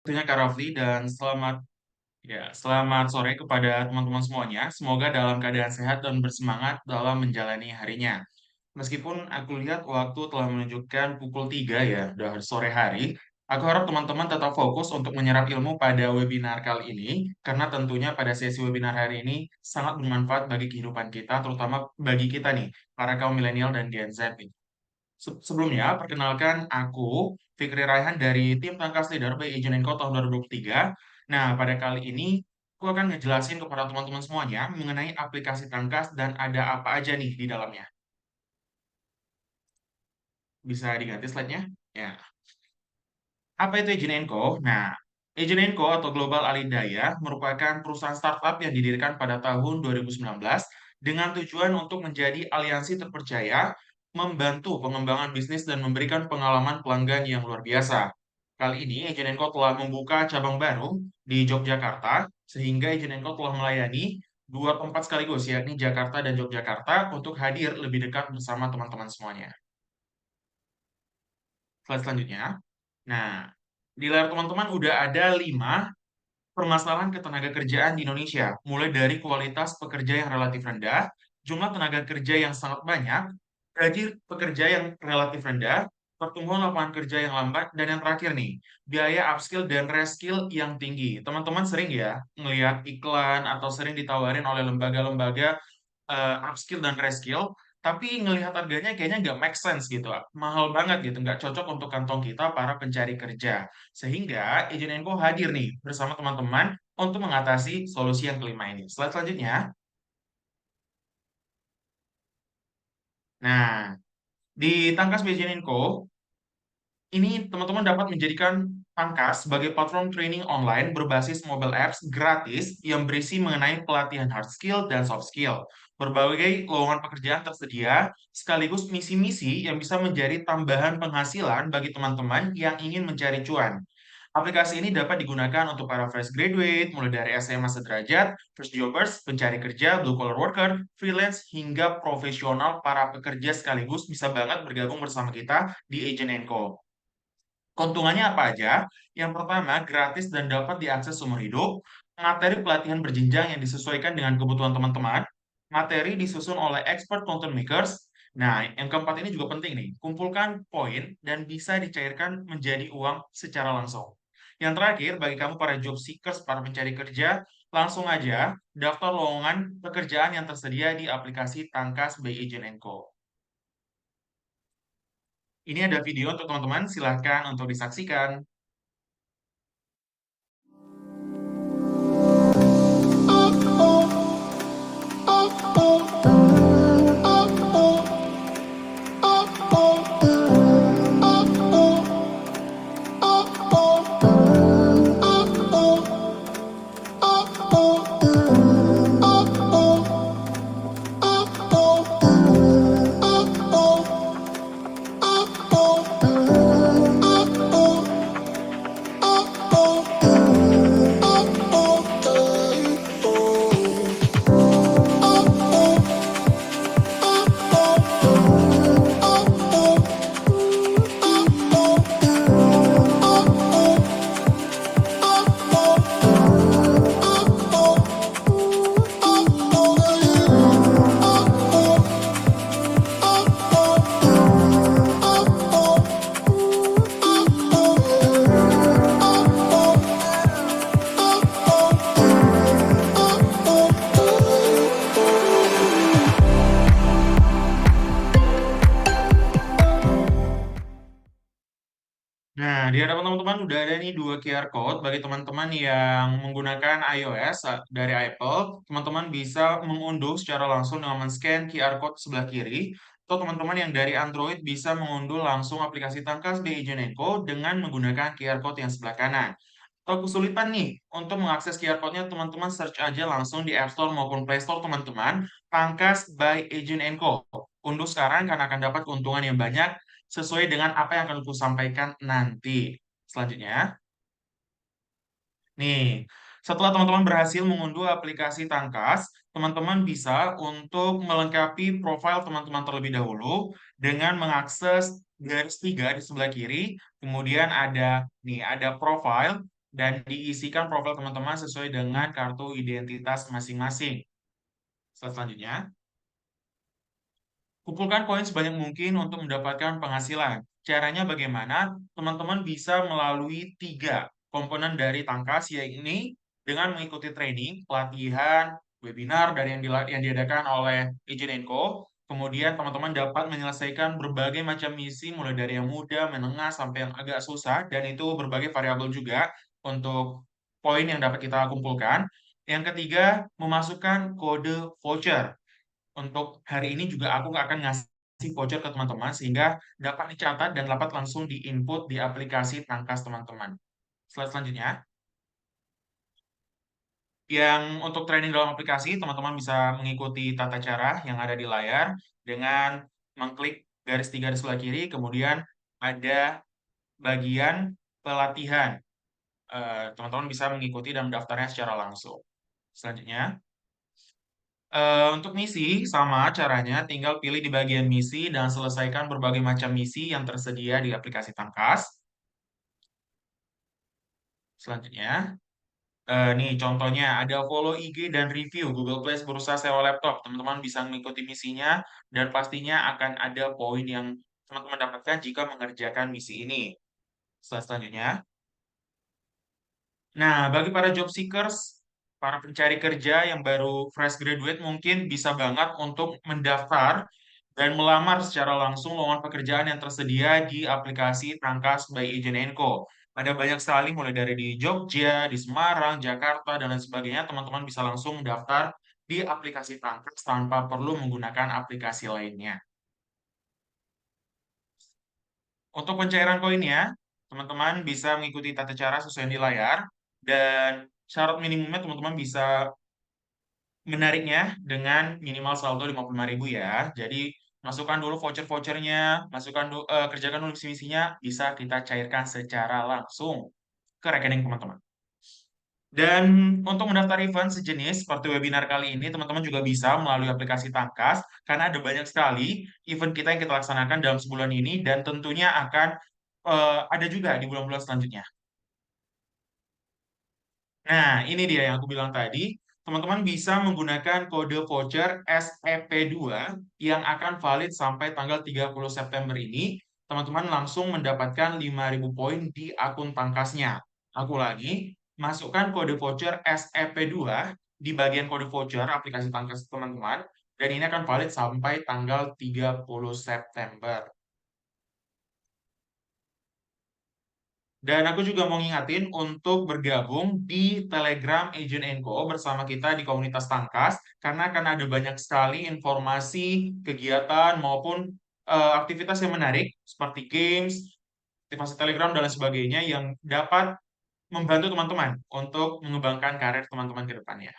Waktunya Kak Rafli dan selamat sore kepada teman-teman semuanya. Semoga dalam keadaan sehat dan bersemangat dalam menjalani harinya. Meskipun aku lihat waktu telah menunjukkan pukul 3 ya, udah sore hari, aku harap teman-teman tetap fokus untuk menyerap ilmu pada webinar kali ini, karena tentunya pada sesi webinar hari ini sangat bermanfaat bagi kehidupan kita, terutama bagi kita nih, para kaum milenial dan Gen Z nih. Sebelumnya, perkenalkan aku Fikri Raihan dari tim Tangkas Leader by Agent Co tahun 2023. Nah, pada kali ini aku akan ngejelasin kepada teman-teman semuanya mengenai aplikasi Tangkas dan ada apa aja nih di dalamnya. Bisa diganti slide-nya? Ya. Apa itu Agent Co? Nah, Agent Co atau Global Alidaya merupakan perusahaan startup yang didirikan pada tahun 2019 dengan tujuan untuk menjadi aliansi terpercaya, membantu pengembangan bisnis dan memberikan pengalaman pelanggan yang luar biasa. Kali ini Agent Co telah membuka cabang baru di Yogyakarta, sehingga Agent Co telah melayani dua tempat sekaligus, yakni Jakarta dan Yogyakarta, untuk hadir lebih dekat bersama teman-teman semuanya. Slide selanjutnya. Nah, di layar teman-teman udah ada 5 permasalahan ketenaga kerjaan di Indonesia, mulai dari kualitas pekerja yang relatif rendah, jumlah tenaga kerja yang sangat banyak, gaji pekerja yang relatif rendah, pertumbuhan lapangan kerja yang lambat, dan yang terakhir nih, biaya upskill dan reskill yang tinggi. Teman-teman sering ya ngelihat iklan atau sering ditawarin oleh lembaga-lembaga upskill dan reskill, tapi ngelihat harganya kayaknya nggak make sense gitu, mahal banget gitu, nggak cocok untuk kantong kita para pencari kerja. Sehingga Agent Info hadir nih bersama teman-teman untuk mengatasi solusi yang kelima ini. Slide selanjutnya. Nah, di Tangkas Agent Info, ini teman-teman dapat menjadikan Tangkas sebagai platform training online berbasis mobile apps gratis yang berisi mengenai pelatihan hard skill dan soft skill. Berbagai lowongan pekerjaan tersedia, sekaligus misi-misi yang bisa menjadi tambahan penghasilan bagi teman-teman yang ingin mencari cuan. Aplikasi ini dapat digunakan untuk para fresh graduate, mulai dari SMA sederajat, first jobbers, pencari kerja, blue collar worker, freelance, hingga profesional para pekerja sekaligus bisa banget bergabung bersama kita di Agent Co. Keuntungannya apa aja? Yang pertama, gratis dan dapat diakses seumur hidup. Materi pelatihan berjenjang yang disesuaikan dengan kebutuhan teman-teman. Materi disusun oleh expert content makers. Nah, yang keempat ini juga penting nih. Kumpulkan poin dan bisa dicairkan menjadi uang secara langsung. Yang terakhir, bagi kamu para job seekers, para pencari kerja, langsung aja daftar lowongan pekerjaan yang tersedia di aplikasi Tangkas by Agent Co. Ini ada video untuk teman-teman, silahkan untuk disaksikan. Nah, di hadapan teman-teman udah ada nih dua QR code bagi teman-teman yang menggunakan iOS dari Apple. Teman-teman bisa mengunduh secara langsung dengan men-scan QR code sebelah kiri. Atau teman-teman yang dari Android bisa mengunduh langsung aplikasi Tangkas di Agent Eco dengan menggunakan QR code yang sebelah kanan. Atau kesulitan nih untuk mengakses QR code-nya, teman-teman search aja langsung di App Store maupun Play Store teman-teman, Tangkas by Agent Co. Unduh sekarang karena akan dapat keuntungan yang banyak sesuai dengan apa yang akan aku sampaikan nanti. Selanjutnya, nih, setelah teman-teman berhasil mengunduh aplikasi Tangkas, teman-teman bisa untuk melengkapi profil teman-teman terlebih dahulu dengan mengakses garis 3 di sebelah kiri, kemudian ada nih, ada profile. dan diisikan profil teman-teman sesuai dengan kartu identitas masing-masing. Selanjutnya, kumpulkan koin sebanyak mungkin untuk mendapatkan penghasilan. Caranya bagaimana? Teman-teman bisa melalui 3 komponen dari Tangkas, yaitu dengan mengikuti training, pelatihan, webinar dari yang diadakan oleh Agent Co. Kemudian teman-teman dapat menyelesaikan berbagai macam misi, mulai dari yang mudah, menengah, sampai yang agak susah, dan itu berbagai variabel juga untuk poin yang dapat kita kumpulkan. Yang ketiga, memasukkan kode voucher. Untuk hari ini juga aku akan ngasih voucher ke teman-teman sehingga dapat dicatat dan dapat langsung diinput di aplikasi Tangkas teman-teman. Slide selanjutnya, yang untuk training dalam aplikasi, teman-teman bisa mengikuti tata cara yang ada di layar dengan mengklik garis 3 di sebelah kiri, kemudian ada bagian pelatihan. Teman-teman bisa mengikuti dan mendaftarnya secara langsung. Selanjutnya, untuk misi, sama caranya, tinggal pilih di bagian misi dan selesaikan berbagai macam misi yang tersedia di aplikasi Tangkas. Selanjutnya, nih contohnya, ada follow IG dan review Google Play berusaha sewa laptop. Teman-teman bisa mengikuti misinya dan pastinya akan ada poin yang teman-teman dapatkan jika mengerjakan misi ini. Selanjutnya, nah, bagi para job seekers, para pencari kerja yang baru fresh graduate mungkin bisa banget untuk mendaftar dan melamar secara langsung lowongan pekerjaan yang tersedia di aplikasi Tangkas by Agent Co. Ada banyak sekali mulai dari di Jogja, di Semarang, Jakarta, dan lain sebagainya. Teman-teman bisa langsung mendaftar di aplikasi Tangkas tanpa perlu menggunakan aplikasi lainnya. Untuk pencairan koinnya, teman-teman bisa mengikuti tata cara sesuai yang di layar, dan syarat minimumnya teman-teman bisa menariknya dengan minimal saldo 55.000 ya. Jadi masukkan dulu voucher-vouchernya, kerjakan dulu misi-misinya, bisa kita cairkan secara langsung ke rekening teman-teman. Dan untuk mendaftar event sejenis seperti webinar kali ini, teman-teman juga bisa melalui aplikasi Tangkas, karena ada banyak sekali event kita yang kita laksanakan dalam sebulan ini, dan tentunya akan ada juga di bulan-bulan selanjutnya. Nah, ini dia yang aku bilang tadi. Teman-teman bisa menggunakan kode voucher SEP2 yang akan valid sampai tanggal 30 September ini. Teman-teman langsung mendapatkan 5.000 poin di akun Tangkasnya. Aku lagi, masukkan kode voucher SEP2 di bagian kode voucher aplikasi Tangkas teman-teman. Dan ini akan valid sampai tanggal 30 September. Dan aku juga mau ngingatin untuk bergabung di Telegram Agent Co bersama kita di komunitas Tangkas, karena akan ada banyak sekali informasi, kegiatan, maupun aktivitas yang menarik, seperti games, aktivasi Telegram, dan lain sebagainya yang dapat membantu teman-teman untuk mengembangkan karir teman-teman ke depannya.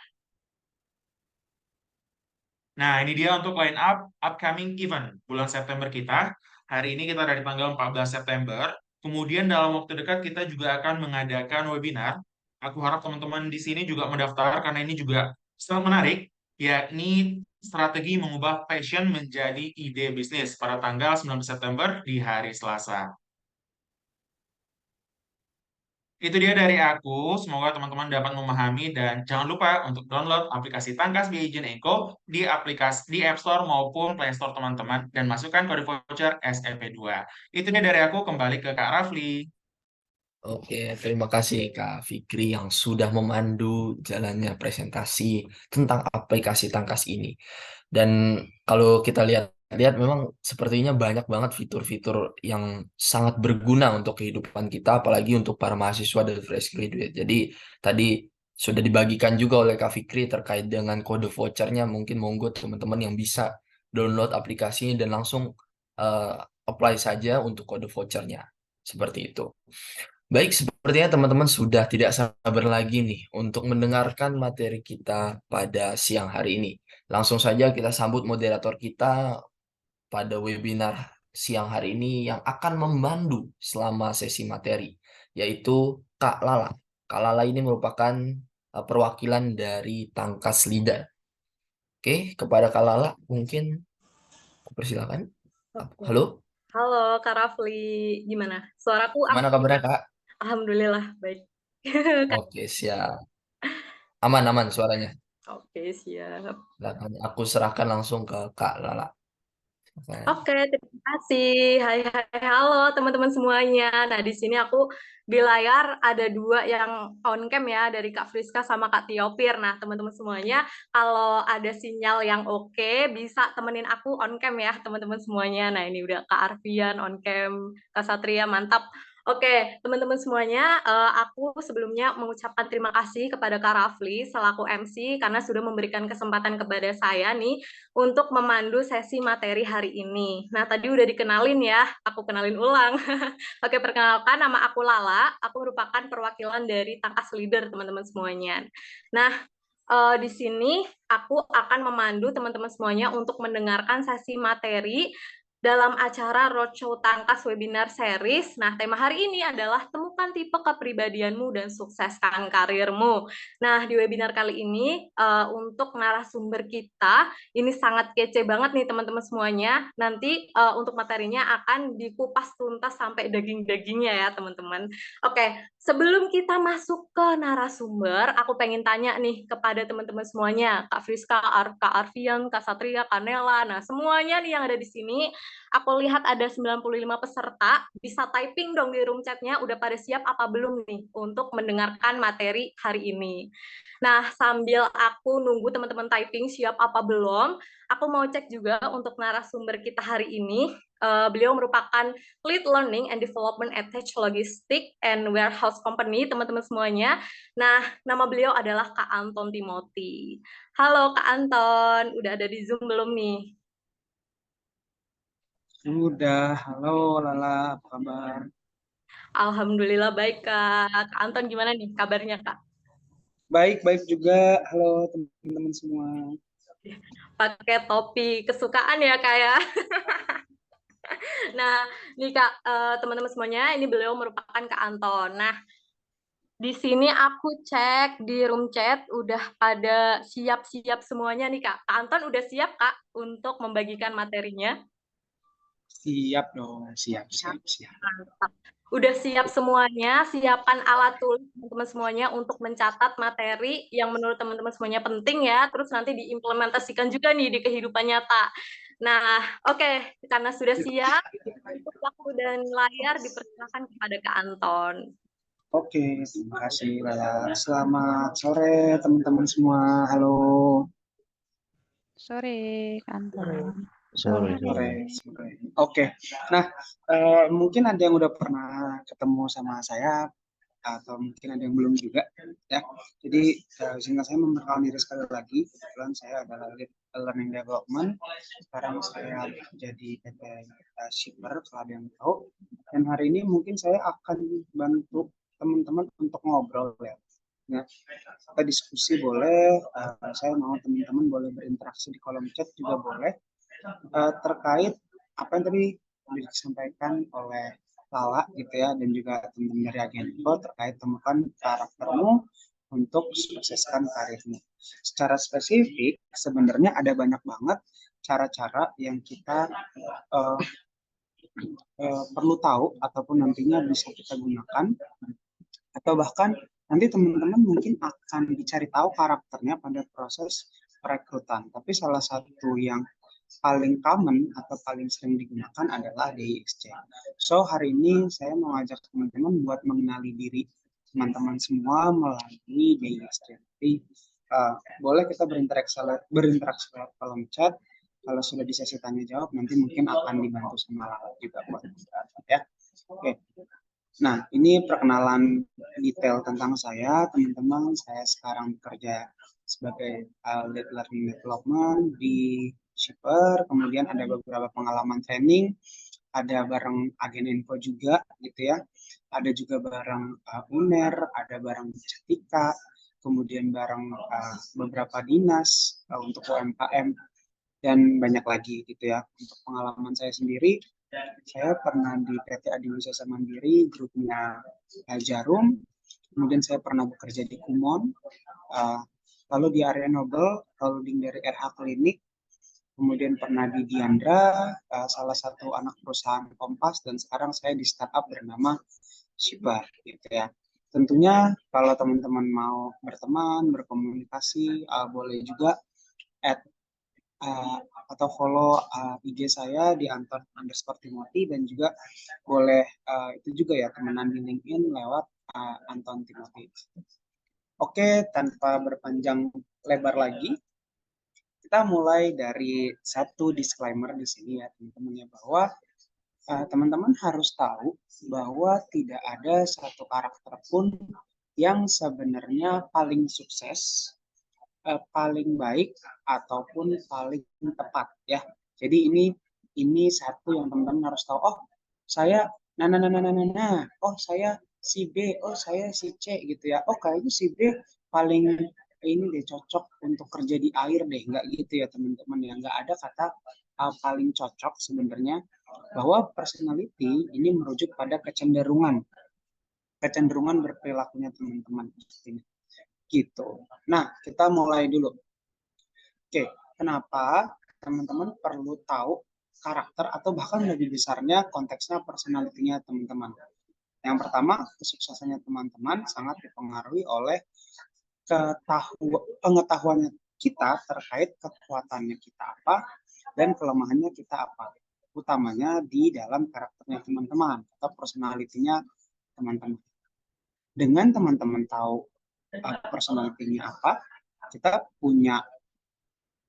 Nah, ini dia untuk line up upcoming event bulan September kita. Hari ini kita dari tanggal 14 September. Kemudian dalam waktu dekat kita juga akan mengadakan webinar. Aku harap teman-teman di sini juga mendaftar karena ini juga sangat menarik, yakni strategi mengubah passion menjadi ide bisnis pada tanggal 19 September di hari Selasa. Itu dia dari aku. Semoga teman-teman dapat memahami dan jangan lupa untuk download aplikasi Tangkas by Agent Eko di App Store maupun Play Store teman-teman dan masukkan kode voucher SEP2. Itu dia dari aku, kembali ke Kak Rafli. Oke, terima kasih Kak Fikri yang sudah memandu jalannya presentasi tentang aplikasi Tangkas ini. Dan kalau kita lihat memang sepertinya banyak banget fitur-fitur yang sangat berguna untuk kehidupan kita, apalagi untuk para mahasiswa dan fresh graduate. Jadi tadi sudah dibagikan juga oleh Kak Fikri terkait dengan kode vouchernya. Mungkin monggo teman-teman yang bisa download aplikasi ini dan langsung eh, apply saja untuk kode vouchernya. Seperti itu. Baik, sepertinya teman-teman sudah tidak sabar lagi nih untuk mendengarkan materi kita pada siang hari ini. Langsung saja kita sambut moderator kita pada webinar siang hari ini yang akan memandu selama sesi materi, yaitu Kak Lala. Kak Lala ini merupakan perwakilan dari Tangkas Lida. Oke, kepada Kak Lala mungkin aku persilakan. Oke. Halo, Halo Kak Rafli, gimana? Suaraku gimana aman ya? kabarnya Kak? Alhamdulillah, baik. Oke, siap. Aman-aman suaranya. Oke, siap. Silakan. Aku serahkan langsung ke Kak Lala. Silakan. Oke, terima kasih. Hai, hai, halo teman-teman semuanya. Nah, di sini aku di layar ada dua yang on cam ya, dari Kak Friska sama Kak Tiopir. Nah, teman-teman semuanya, kalau ada sinyal yang oke, bisa temenin aku on cam ya, teman-teman semuanya. Nah, ini udah Kak Arfian on cam, Kak Satria, mantap. Oke, teman-teman semuanya, aku sebelumnya mengucapkan terima kasih kepada Kak Rafli selaku MC karena sudah memberikan kesempatan kepada saya nih untuk memandu sesi materi hari ini. Nah, tadi udah dikenalin ya, aku kenalin ulang. Oke, perkenalkan nama aku Lala, aku merupakan perwakilan dari Tangkas Leader, teman-teman semuanya. Nah, di sini aku akan memandu teman-teman semuanya untuk mendengarkan sesi materi dalam acara Roadshow Tangkas Webinar Series. Nah, tema hari ini adalah temukan tipe kepribadianmu dan sukseskan karirmu. Nah, di webinar kali ini untuk narasumber kita ini sangat kece banget nih teman-teman semuanya. Nanti untuk materinya akan dikupas tuntas sampai daging-dagingnya ya teman-teman. Oke, sebelum kita masuk ke narasumber, aku pengen tanya nih kepada teman-teman semuanya, Kak Friska, Kak Arfian, Kak Satria, Kak Nela, nah semuanya nih yang ada di sini, aku lihat ada 95 peserta, bisa typing dong di room chatnya, udah pada siap apa belum nih untuk mendengarkan materi hari ini. Nah, sambil aku nunggu teman-teman typing siap apa belum, aku mau cek juga untuk narasumber kita hari ini. Beliau merupakan Lead Learning and Development at Tech Logistic and Warehouse Company, teman-teman semuanya. Nah, nama beliau adalah Kak Anton Timothy. Halo Kak Anton, udah ada di Zoom belum nih? Sudah, halo Lala, apa kabar? Alhamdulillah baik Kak. Kak Anton gimana nih kabarnya Kak? Baik-baik juga, halo teman-teman semua. Pakai topi kesukaan ya Kak ya. Nah, nih Kak, teman-teman semuanya, ini beliau merupakan Kak Anton. Nah, di sini aku cek di room chat udah pada siap-siap semuanya nih Kak. Kak Anton udah siap Kak untuk membagikan materinya? Siap dong, siap, Ya, siap, siap. mantap. Udah siap semuanya, siapkan alat tulis teman-teman semuanya untuk mencatat materi yang menurut teman-teman semuanya penting ya, terus nanti diimplementasikan juga nih di kehidupan nyata. Nah, oke, karena sudah siap, untuk waktu dan layar dipersilakan kepada Kak Anton. Oke, terima kasih Lala. Selamat sore teman-teman semua, halo. Sore, Kantor. Sore, Sore, sore. sore. Oke, nah mungkin ada yang udah pernah ketemu sama saya atau mungkin ada yang belum juga ya. Jadi singkat saya memperkenalkan diri sekali lagi. Kebetulan saya adalah Lead Learning Development. Sekarang saya jadi PT Shipper kalau ada yang tahu. Dan hari ini mungkin saya akan bantu teman-teman untuk ngobrol ya. Ya, kita diskusi boleh. Saya mau teman-teman boleh berinteraksi di kolom chat juga boleh terkait apa yang tadi disampaikan oleh Lala gitu ya dan juga teman-teman dari Agenco terkait temukan karaktermu untuk sukseskan karirmu. Secara spesifik sebenarnya ada banyak banget cara-cara yang kita uh, perlu tahu ataupun nantinya bisa kita gunakan atau bahkan nanti teman-teman mungkin akan dicari tahu karakternya pada proses perekrutan. Tapi salah satu yang paling common atau paling sering digunakan adalah DISC. So hari ini saya mau ajak teman-teman buat mengenali diri teman-teman semua melalui DISC. Jadi boleh kita berinteraksi lewat kolom chat. Kalau sudah di sesi tanya jawab nanti mungkin akan dibantu sama Lala juga buat ya. Oke. Nah, ini perkenalan detail tentang saya, teman-teman. Saya sekarang bekerja sebagai Lead Learning Development di Shipper. Kemudian ada beberapa pengalaman training, ada bareng Agen Info juga, gitu ya. Ada juga bareng UNER, ada bareng Cetika, kemudian bareng beberapa dinas untuk UMKM dan banyak lagi gitu ya. Untuk pengalaman saya sendiri, saya pernah di PT Adiwisesa Mandiri, grupnya Jarum. Kemudian saya pernah bekerja di Kumon, lalu di area Nobel, holding dari RH Klinik. Kemudian pernah di Diandra, salah satu anak perusahaan Kompas, dan sekarang saya di startup bernama Shiba, gitu ya. tentunya kalau teman-teman mau berteman, berkomunikasi, boleh juga add atau follow IG saya di Anton_Timothy, dan juga boleh itu juga ya temenan di LinkedIn lewat Anton Timothy. Oke, tanpa berpanjang lebar lagi, kita mulai dari satu disclaimer di sini ya teman-teman ya, bahwa teman-teman harus tahu bahwa tidak ada satu karakter pun yang sebenarnya paling sukses, paling baik, ataupun paling tepat ya. Jadi ini satu yang teman-teman harus tahu. Oh, saya oh saya si B, oh saya si C gitu ya. Oh kayaknya si B paling ini deh cocok untuk kerja di air deh. Nggak gitu ya teman-teman ya. Nggak ada kata paling cocok sebenarnya, bahwa personality ini merujuk pada kecenderungan berperilakunya teman-teman gitu. Nah, kita mulai dulu. Oke, kenapa teman-teman perlu tahu karakter atau bahkan lebih besarnya konteksnya personality-nya teman-teman? Yang pertama, kesuksesannya teman-teman sangat dipengaruhi oleh pengetahuannya kita terkait kekuatannya kita apa dan kelemahannya kita apa. Utamanya di dalam karakternya teman-teman atau personality-nya teman-teman. Dengan teman-teman tahu personality-nya apa, kita punya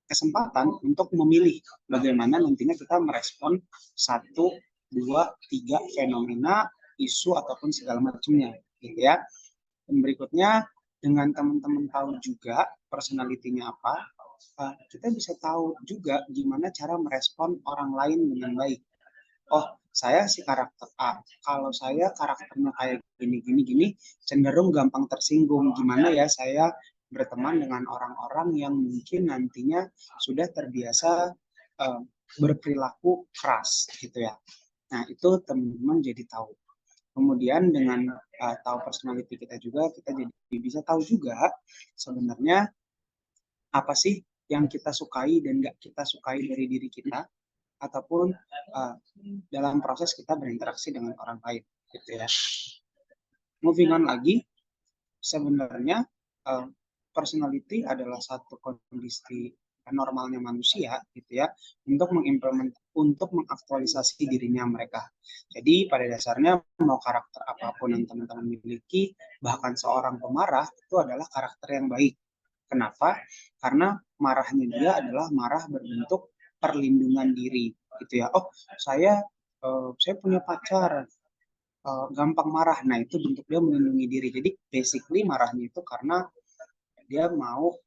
kesempatan untuk memilih bagaimana nantinya kita merespon 1, 2, 3 fenomena, isu, ataupun segala macamnya gitu ya. Dan berikutnya, dengan teman-teman tahu juga personality-nya apa, kita bisa tahu juga gimana cara merespon orang lain dengan baik. Oh, saya si karakter A. Kalau saya karakternya kayak gini, cenderung gampang tersinggung. Gimana ya saya berteman dengan orang-orang yang mungkin nantinya sudah terbiasa berperilaku keras gitu ya. Nah, itu teman-teman jadi tahu. Kemudian dengan tahu personality kita juga, kita jadi bisa tahu juga sebenarnya apa sih yang kita sukai dan nggak kita sukai dari diri kita, ataupun dalam proses kita berinteraksi dengan orang lain gitu ya. Moving on lagi, sebenarnya personality adalah satu kondisi normalnya manusia gitu ya, untuk mengaktualisasi dirinya mereka. Jadi pada dasarnya mau karakter apapun yang teman-teman miliki, bahkan seorang pemarah itu adalah karakter yang baik. Kenapa? Karena marahnya dia adalah marah berbentuk perlindungan diri gitu ya. Oh, saya punya pacar, gampang marah. Nah, itu bentuk dia melindungi diri. Jadi basically marahnya itu karena dia mau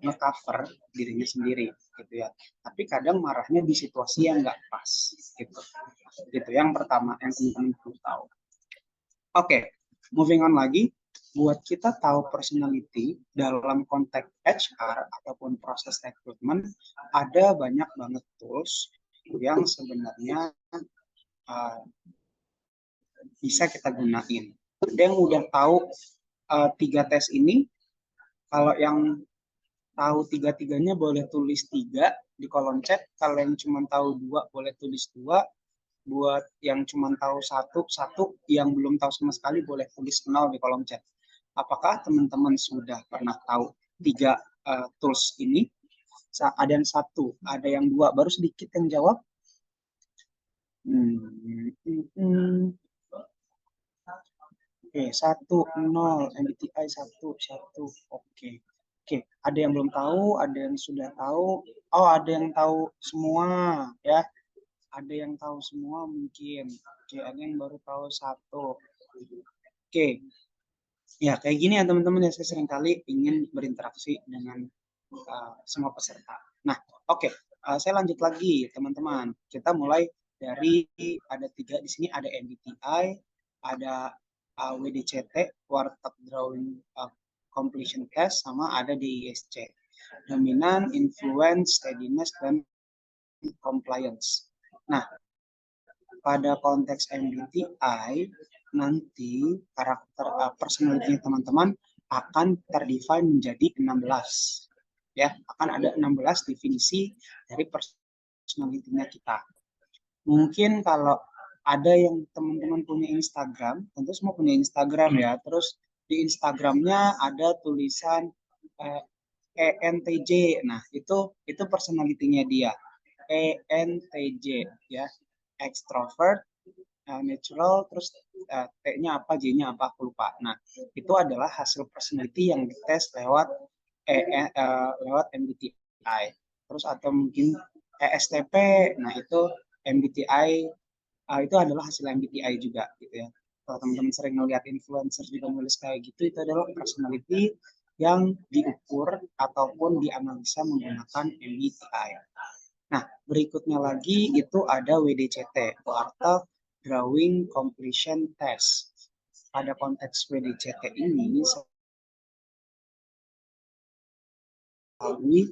nge-cover dirinya sendiri gitu ya. Tapi kadang marahnya di situasi yang nggak pas gitu. Gitu yang pertama yang teman-teman perlu tahu. Oke, moving on lagi. Buat kita tahu personality dalam konteks HR ataupun proses rekrutmen, ada banyak banget tools yang sebenarnya bisa kita gunain. Ada yang udah tahu 3 tes ini. Kalau yang tahu 3-3-nya boleh tulis 3 di kolom chat. Kalau yang cuma tahu 2 boleh tulis 2. Buat yang cuma tahu 1, yang belum tahu sama sekali boleh tulis 0 di kolom chat. Apakah teman-teman sudah pernah tahu 3 tools ini? Ada yang 1, ada yang 2, baru sedikit yang jawab. Oke, 1-0, MBTI 1. Oke. Ada yang belum tahu, ada yang sudah tahu. Oh, ada yang tahu semua ya. Ada yang tahu semua mungkin. Oke, ada yang baru tahu 1. Oke. Ya, kayak gini ya teman-teman ya, saya seringkali ingin berinteraksi dengan semua peserta. Nah, oke. Saya lanjut lagi teman-teman. Kita mulai dari ada 3 di sini, ada MBTI, ada WDCT, Warteg Drawing Completion Test, sama ada DISC, dominan, influence, steadiness, dan compliance. Nah, pada konteks MBTI nanti karakter personality teman-teman akan terdefine menjadi 16 ya, akan ada 16 definisi dari personality-nya kita. Mungkin kalau ada yang teman-teman punya Instagram, tentu semua punya Instagram ya. Terus di Instagramnya ada tulisan eh, ENTJ. Nah, itu personality-nya dia. ENTJ ya. Extrovert, natural, terus T-nya apa, J-nya apa, aku lupa. Nah, itu adalah hasil personality yang dites lewat lewat MBTI. Terus atau mungkin ESTP, nah itu MBTI, itu adalah hasil MBTI juga gitu ya. Kalau teman-teman sering melihat influencer juga nulis kayak gitu, itu adalah personality yang diukur ataupun dianalisa menggunakan MBTI. Nah, berikutnya lagi itu ada WDCT, atau Drawing Completion Test. Pada konteks WDCT ini, melalui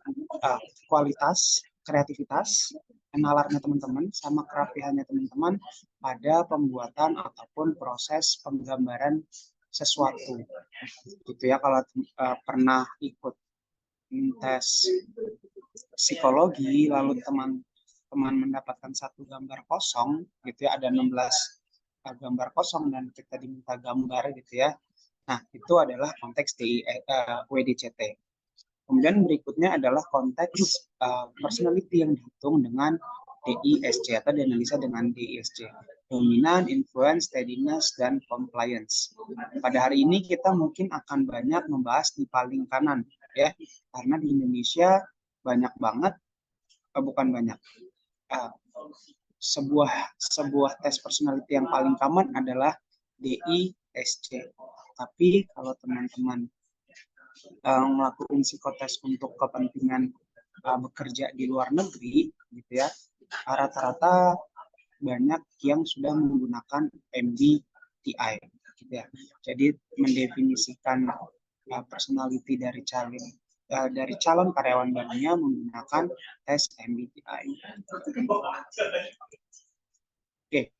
kualitas, kreativitas, nalarnya teman-teman, sama kerapihannya teman-teman pada pembuatan ataupun proses penggambaran sesuatu. Gitu ya, kalau pernah ikut tes psikologi, lalu teman-teman mendapatkan satu gambar kosong, gitu ya, ada 16 gambar kosong dan kita diminta gambar gitu ya. Nah, itu adalah konteks WDCT. Kemudian berikutnya adalah konteks personality yang dihitung dengan DISC atau dianalisa dengan DISC. Dominan, influence, steadiness, dan compliance. Pada hari ini kita mungkin akan banyak membahas di paling kanan ya, karena di Indonesia banyak banget, bukan banyak, sebuah tes personality yang paling common adalah DISC. Tapi kalau teman-teman melakukan psikotes untuk kepentingan bekerja di luar negeri gitu ya, rata-rata banyak yang sudah menggunakan MBTI gitu ya. Jadi mendefinisikan personality dari calon karyawan barunya menggunakan tes MBTI. Oke.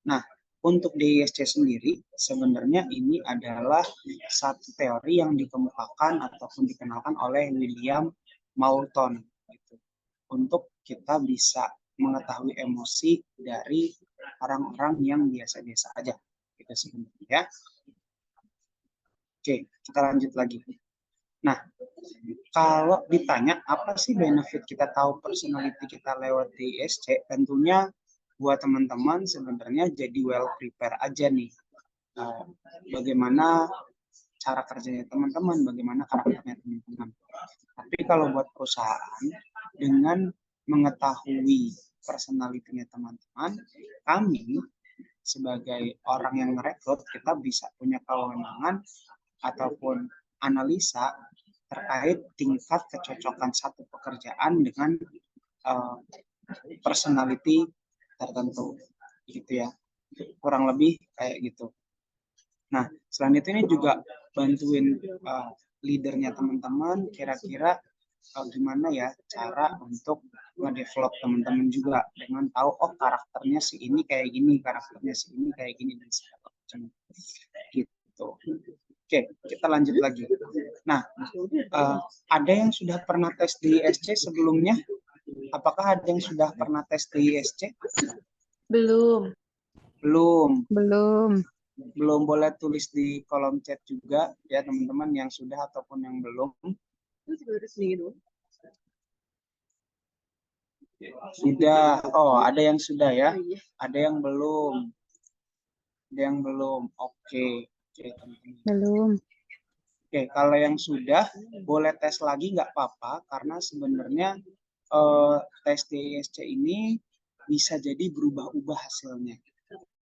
Nah, untuk DISC sendiri, sebenarnya ini adalah satu teori yang dikemukakan ataupun dikenalkan oleh William Moulton gitu, untuk kita bisa mengetahui emosi dari orang-orang yang biasa-biasa aja gitu sebenarnya. Oke, kita lanjut lagi. Nah, kalau ditanya apa sih benefit kita tahu personality kita lewat DISC, tentunya buat teman-teman sebenarnya jadi well prepare aja nih. Bagaimana cara kerjanya teman-teman, bagaimana karakternya teman-teman. Tapi kalau buat perusahaan, dengan mengetahui personality-nya teman-teman, kami sebagai orang yang merekrut, kita bisa punya kewenangan ataupun analisa terkait tingkat kecocokan satu pekerjaan dengan personality tertentu gitu ya, kurang lebih kayak gitu. Nah, selain itu ini juga bantuin leadernya teman-teman kira-kira gimana ya cara untuk nge-develop teman-teman juga dengan tahu oh karakternya si ini kayak gini, karakternya si ini kayak gini dan segala macam gitu. Oke, kita lanjut lagi. Nah, ada yang sudah pernah tes DISC sebelumnya? Apakah ada yang sudah pernah tes DISC? Belum. Belum. Belum. Belum, boleh tulis di kolom chat juga ya teman-teman yang sudah ataupun yang belum. Sudah. Oh, ada yang sudah ya. Ada yang belum. Ada yang belum. Oke, teman-teman. Belum. Oke, kalau yang sudah boleh tes lagi nggak apa-apa karena sebenarnya tes DISC ini bisa jadi berubah-ubah hasilnya.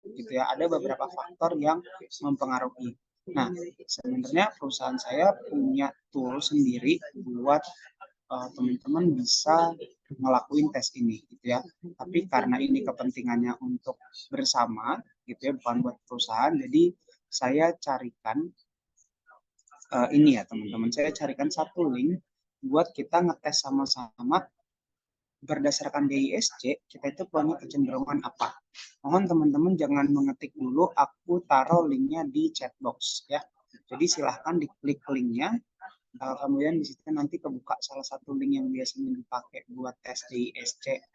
Gitu ya, ada beberapa faktor yang mempengaruhi. Nah, sebenarnya perusahaan saya punya tool sendiri buat teman-teman bisa ngelakuin tes ini gitu ya. Tapi karena ini kepentingannya untuk bersama gitu ya, bukan buat perusahaan, jadi saya carikan ini ya teman-teman, saya carikan satu link buat kita ngetes sama-sama berdasarkan DISC, kita itu punya kecenderungan apa. Mohon teman-teman jangan mengetik dulu, aku taruh linknya di chat box ya. Jadi silahkan diklik linknya, kemudian di situ nanti kebuka salah satu link yang biasanya dipakai buat tes DISC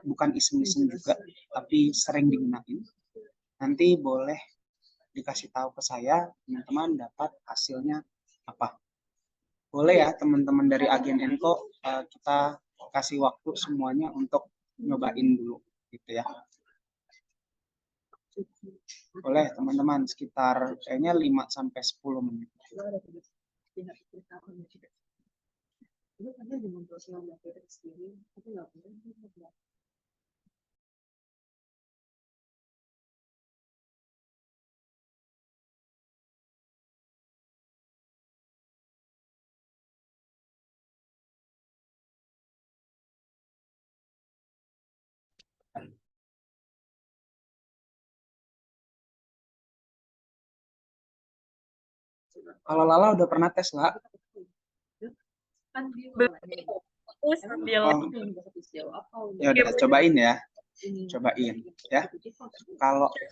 bukan iseng-iseng juga, tapi sering digunain, nanti boleh dikasih tahu ke saya, teman-teman dapat hasilnya apa. Boleh ya teman-teman dari agen Enko, kita kasih waktu semuanya untuk nyobain dulu gitu ya. Boleh teman-teman, sekitar kayaknya 5-10 menit. Kalau Lala udah pernah tes lah? Terus dia Oh, ya udah cobain ya, cobain ya.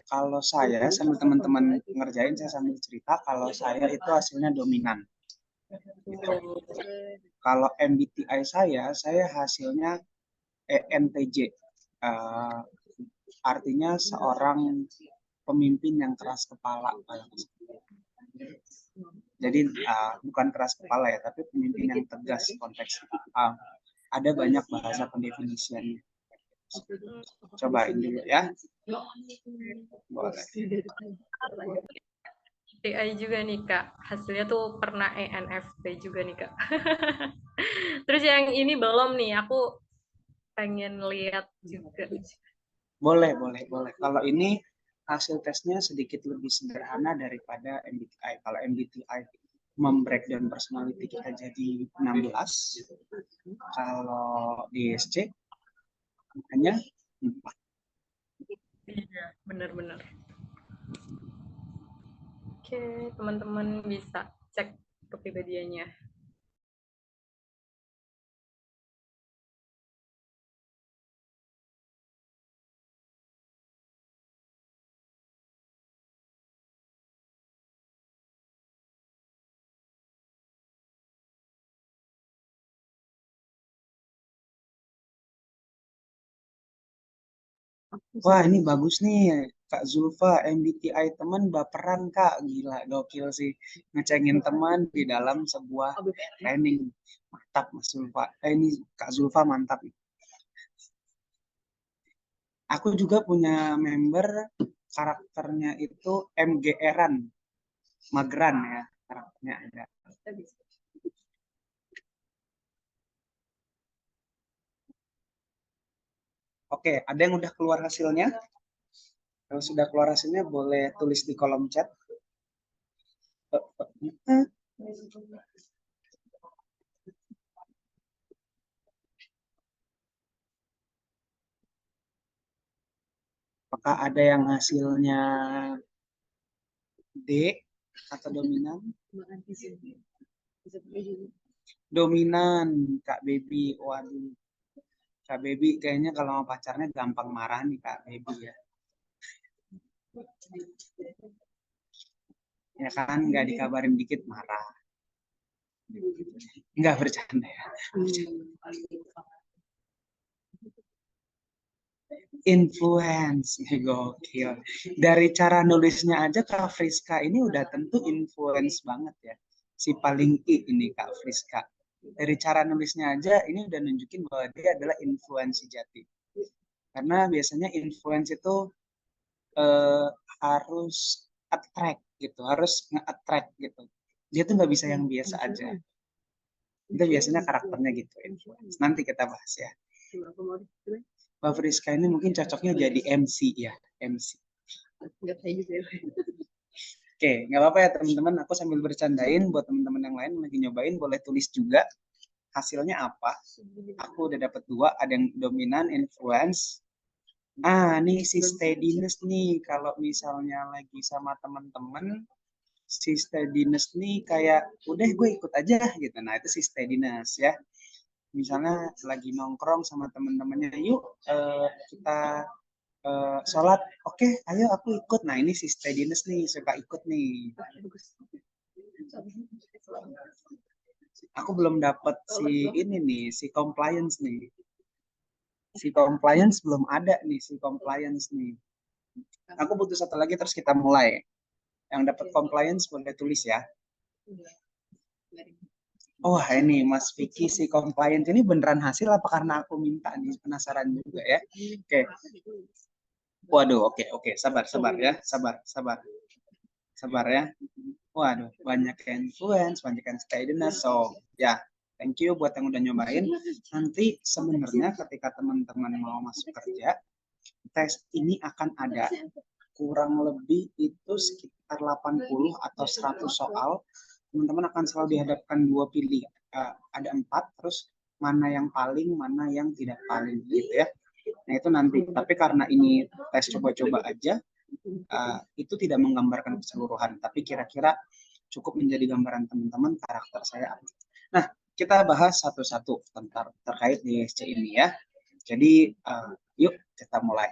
Kalau saya sama teman-teman ngerjain, saya sambil cerita. Kalau saya itu hasilnya dominan. Gitu. Kalau MBTI saya hasilnya ENTJ. Artinya seorang pemimpin yang keras kepala. Jadi bukan keras kepala ya, tapi pemimpin yang tegas konteksnya. Ada banyak bahasa pendefinisiannya. Cobain dulu ya. Boleh. DI juga nih Kak, hasilnya tuh pernah ENFP juga nih Kak. Terus yang ini belum nih, aku pengen lihat juga. Boleh. Kalau ini hasil tesnya sedikit lebih sederhana daripada MBTI. Kalau MBTI membreakdown personality kita jadi 16. Kalau DSC hanya 4. Iya, benar-benar. Oke, teman-teman bisa cek kepribadiannya. Wah, ini bagus nih, Kak Zulfa. MBTI teman baperan, Kak. Gila, gokil sih. Ngecengin teman di dalam sebuah training. Mantap, Mas Zulfa. Ini Kak Zulfa mantap. Aku juga punya member, karakternya itu MGR-an. Mageran ya, karakternya ada. Oke, ada yang udah keluar hasilnya? Kalau sudah keluar hasilnya, boleh tulis di kolom chat. Apakah ada yang hasilnya D atau dominan? Dominan, Kak Baby. Waduh, Kak Baby kayaknya kalau sama pacarnya gampang marah nih Kak Baby ya. Ya kan, nggak dikabarin dikit marah. Nggak bercanda ya. Influence, gokil. Dari cara nulisnya aja Kak Friska ini udah tentu influence banget ya. Si paling I ini Kak Friska. Dari cara nulisnya aja ini udah nunjukin bahwa dia adalah influence sejati. Karena biasanya influence itu harus attract gitu, harus nge-attract gitu. Dia tuh nggak bisa yang biasa aja. Itu biasanya karakternya gitu, influence. Nanti kita bahas ya. Mbak Friska ini mungkin cocoknya jadi MC ya, MC. Oke, nggak apa-apa ya teman-teman. Aku sambil bercandain buat teman-teman yang lain lagi nyobain, boleh tulis juga hasilnya apa. Aku udah dapat 2, ada yang dominan, influence. Nih si steadiness nih, kalau misalnya lagi sama teman-teman, si steadiness nih kayak udah gue ikut aja gitu. Nah itu si steadiness ya. Misalnya lagi nongkrong sama teman-temannya, yuk kita sholat, oke, ayo aku ikut. Nah ini si steadiness nih, suka ikut nih. Aku belum dapat si ini nih, si compliance nih. Si compliance belum ada nih, si compliance nih. Aku butuh satu lagi terus kita mulai. Yang dapat compliance boleh tulis ya. Oh ini Mas Vicky si compliance ini beneran hasil apa karena aku minta nih, penasaran juga ya. Oke. Waduh, oke, sabar ya, sabar ya. Waduh, banyak yang influence, banyak yang steadiness. So, ya, thank you buat yang udah nyobain. Nanti sebenarnya ketika teman-teman mau masuk kerja, tes ini akan ada kurang lebih itu sekitar 80 atau 100 soal. Teman-teman akan selalu dihadapkan dua pilih. Ada 4, terus mana yang paling, mana yang tidak paling, gitu ya. Nah itu nanti, tapi karena ini tes coba-coba aja, itu tidak menggambarkan keseluruhan, tapi kira-kira cukup menjadi gambaran teman-teman karakter saya. Nah, kita bahas satu-satu tentang terkait DSC ini ya. Jadi, yuk kita mulai.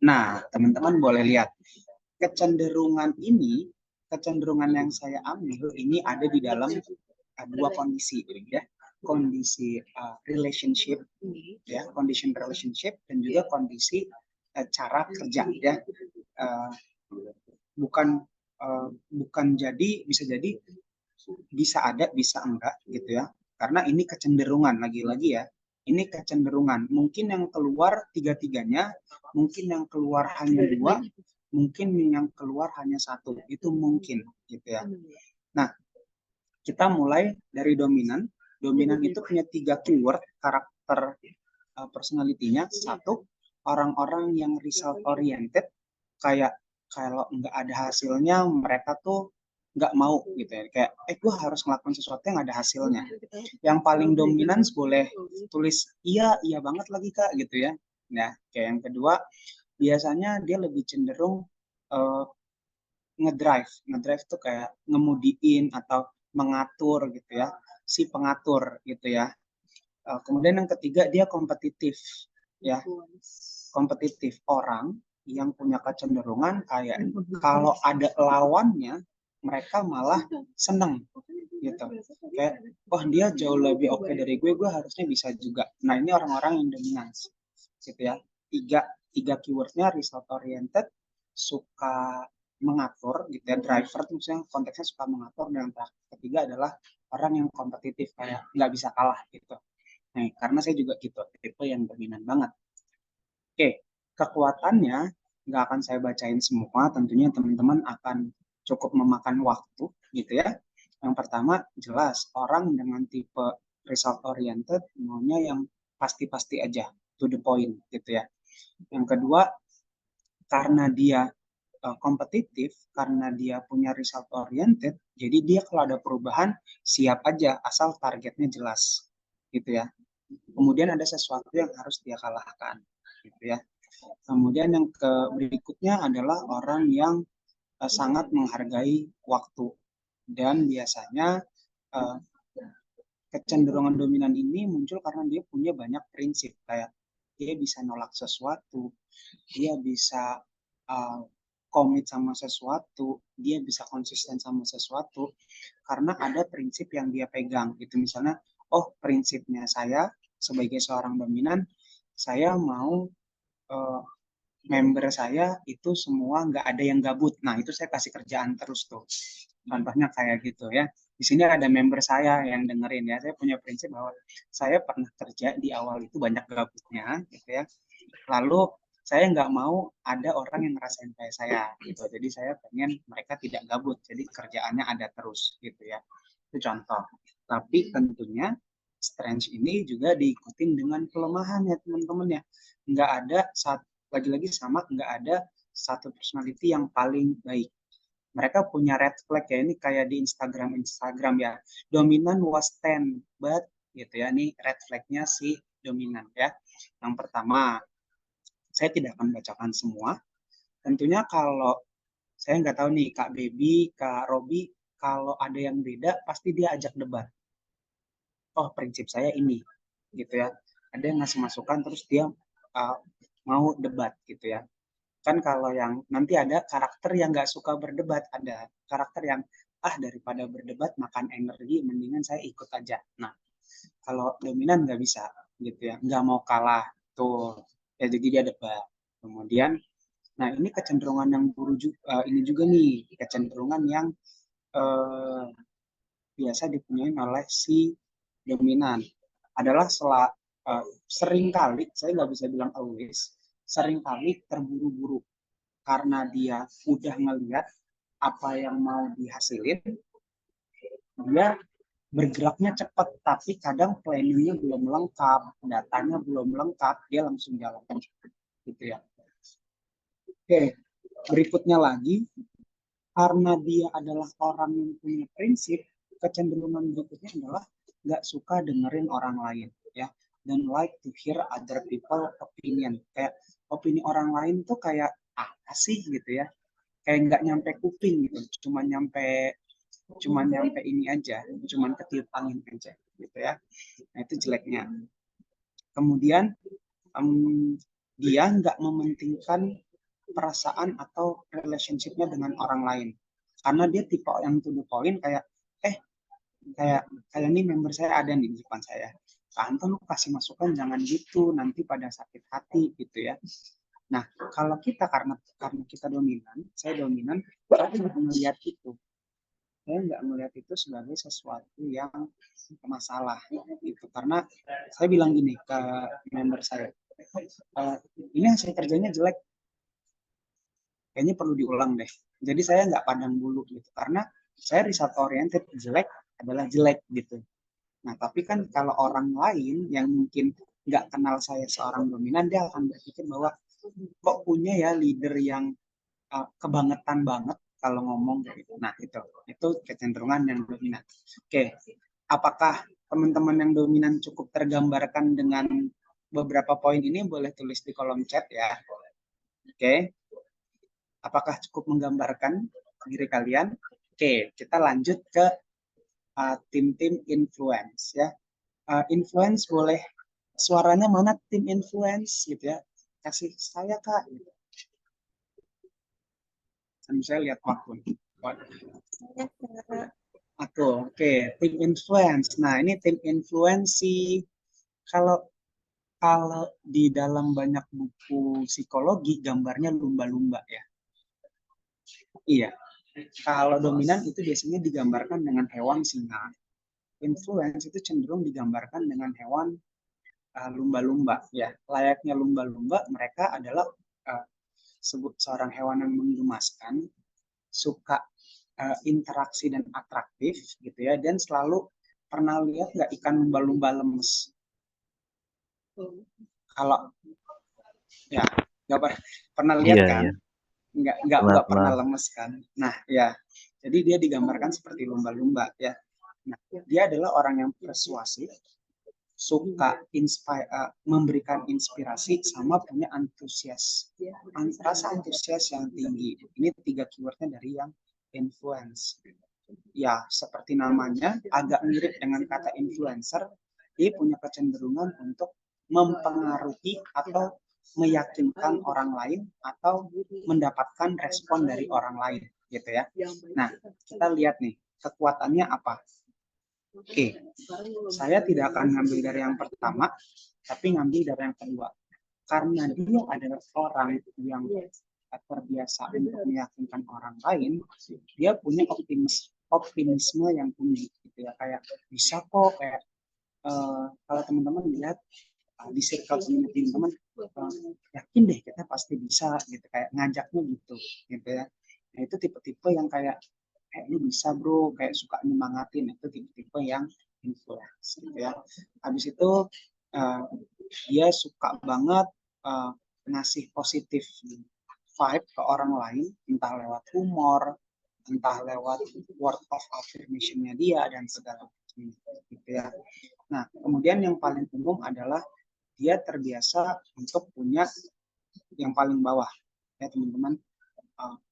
Nah, teman-teman boleh lihat, kecenderungan yang saya ambil ini ada di dalam dua kondisi ya. Kondisi relationship ya, condition relationship dan juga kondisi cara kerja ya. Bukan jadi bisa ada bisa enggak gitu ya, karena ini kecenderungan lagi-lagi ya, ini kecenderungan, mungkin yang keluar tiga-tiganya, mungkin yang keluar hanya 2, mungkin yang keluar hanya 1, itu mungkin gitu ya. Nah, kita mulai dari dominan itu punya 3 keyword karakter personality-nya. 1, orang-orang yang result oriented, kayak kalau nggak ada hasilnya mereka tuh nggak mau gitu ya, kayak gue harus ngelakuin sesuatu yang ada hasilnya. Yang paling dominan boleh tulis iya banget lagi Kak gitu ya. Nah, kayak yang kedua, biasanya dia lebih cenderung ngedrive tuh kayak ngemudiin atau mengatur gitu ya, si pengatur gitu ya. Kemudian yang ketiga, dia kompetitif ya, kompetitif, orang yang punya kecenderungan kayak kalau ada lawannya mereka malah seneng gitu, kayak dia jauh lebih oke dari gue harusnya bisa juga. Nah ini orang-orang yang dominan gitu ya. Tiga keywordnya result oriented, suka mengatur gitu ya, driver tuh misalnya konteksnya suka mengatur, dan yang ketiga adalah orang yang kompetitif kayak nggak bisa kalah gitu. Nah karena saya juga gitu, tipe yang dominan banget. Oke, kekuatannya nggak akan saya bacain semua, tentunya teman-teman akan cukup memakan waktu gitu ya. Yang pertama, jelas orang dengan tipe result oriented maunya yang pasti-pasti aja, to the point gitu ya. Yang kedua, karena dia kompetitif, karena dia punya result oriented, jadi dia kalau ada perubahan siap aja asal targetnya jelas gitu ya. Kemudian ada sesuatu yang harus dia kalahkan gitu ya. Kemudian yang berikutnya adalah orang yang sangat menghargai waktu, dan biasanya kecenderungan dominan ini muncul karena dia punya banyak prinsip, kayak dia bisa nolak sesuatu, dia bisa komit sama sesuatu, dia bisa konsisten sama sesuatu karena ada prinsip yang dia pegang gitu. Misalnya, prinsipnya saya sebagai seorang dominan, saya mau member saya itu semua nggak ada yang gabut. Nah itu saya kasih kerjaan terus tuh. Contohnya kayak gitu ya. Di sini ada member saya yang dengerin ya. Saya punya prinsip bahwa saya pernah kerja di awal itu banyak gabutnya gitu ya. Lalu saya nggak mau ada orang yang ngerasain kayak saya gitu. Jadi saya pengen mereka tidak gabut. Jadi kerjaannya ada terus gitu ya. Itu contoh. Tapi tentunya strength ini juga diikutin dengan kelemahan ya teman-teman ya. Nggak ada lagi-lagi sama, nggak ada satu personality yang paling baik. Mereka punya red flag ya, ini kayak di Instagram ya. Dominan was 10, but gitu ya. Ini red flagnya si dominan ya. Yang pertama, saya tidak akan bacakan semua. Tentunya kalau saya nggak tahu nih Kak Baby, Kak Robi, kalau ada yang beda pasti dia ajak debat. Prinsip saya ini gitu ya. Ada yang ngasih masukan terus dia mau debat gitu ya. Kan kalau yang nanti ada karakter yang nggak suka berdebat, ada karakter yang daripada berdebat makan energi mendingan saya ikut aja. Nah kalau dominan nggak bisa, gitu ya, nggak mau kalah tuh ya, jadi dia debat. Kemudian, nah ini kecenderungan yang ini juga nih kecenderungan yang eh, biasa dipunyai oleh si dominan adalah seringkali, saya nggak bisa bilang always, seringkali terburu-buru karena dia udah ngelihat apa yang mau dihasilin, dia bergeraknya cepat, tapi kadang planningnya belum lengkap, datanya belum lengkap, dia langsung jalan gitu ya. Oke, berikutnya lagi, karena dia adalah orang yang punya prinsip, kecenderungan berikutnya adalah nggak suka dengerin orang lain ya, dan like to hear other people opinion. Kayak opini orang lain tuh kayak apa sih gitu ya, kayak nggak nyampe kuping gitu, cuma nyampe ini aja, cuma ketiup angin aja gitu ya. Nah itu jeleknya. Kemudian dia nggak mementingkan perasaan atau relationship-nya dengan orang lain, karena dia tipe yang to the point, kayak eh kayak kayak nih member saya ada nih di depan saya, Kak Anton lu kasih masukan jangan gitu, nanti pada sakit hati gitu ya. Nah kalau kita, karena kita dominan, saya dominan, saya nggak melihat itu, saya nggak melihat itu sebagai sesuatu yang masalah gitu, karena saya bilang gini ke member saya, "Eh, ini hasil kerjanya jelek, kayaknya perlu diulang deh." Jadi saya nggak pandang bulu gitu, karena saya result oriented, jelek adalah jelek gitu. Nah tapi kan kalau orang lain yang mungkin nggak kenal saya seorang dominan, dia akan berpikir bahwa kok punya ya leader yang kebangetan banget kalau ngomong kayak gitu. Nah itu kecenderungan yang dominan. Oke, apakah teman-teman yang dominan cukup tergambarkan dengan beberapa poin ini? Boleh tulis di kolom chat ya. Oke, apakah cukup menggambarkan diri kalian? Oke, kita lanjut ke tim-tim influence ya. Influence boleh, suaranya mana tim influence gitu ya, kasih saya Kak gitu. Saya lihat waktu. Aku, oke, tim influence. Nah ini tim influence sih, kalau kalau di dalam banyak buku psikologi gambarnya lumba-lumba ya. Iya, kalau dominan itu biasanya digambarkan dengan hewan singa. Influence itu cenderung digambarkan dengan hewan lumba-lumba ya. Layaknya lumba-lumba, mereka adalah uh, seorang hewan yang menggemaskan, suka interaksi dan atraktif gitu ya, dan selalu, pernah lihat nggak ikan lumba-lumba lemes? Kalau ya nggak pernah lihat Iya, kan, iya. nggak pernah Pernah. lemes kan. Nah ya, jadi dia digambarkan seperti lumba-lumba ya. Nah dia adalah orang yang persuasif, suka memberikan inspirasi, sama punya rasa antusias yang tinggi. Ini 3 keywordnya dari yang influence. Ya, seperti namanya, agak mirip dengan kata influencer, dia punya kecenderungan untuk mempengaruhi atau meyakinkan orang lain atau mendapatkan respon dari orang lain gitu ya. Nah, kita lihat nih kekuatannya apa. Oke, saya tidak akan ngambil dari yang pertama, tapi ngambil dari yang kedua. Karena dia adalah orang yang terbiasa untuk meyakinkan orang lain, dia punya optimisme yang tinggi gitu ya, kayak bisa kok, kayak kalau teman-teman lihat di circle teman-teman, yakin deh kita pasti bisa gitu, kayak ngajaknya gitu ya. Nah itu tipe-tipe yang kayak lu bisa bro, kayak suka nyemangatin, itu tipe-tipe yang influence gitu ya. Habis itu dia suka banget ngasih positif vibe ke orang lain, entah lewat humor, entah lewat word of affirmation-nya dia, dan segala macam gitu ya. Nah, kemudian yang paling umum adalah dia terbiasa untuk punya yang paling bawah ya teman-teman,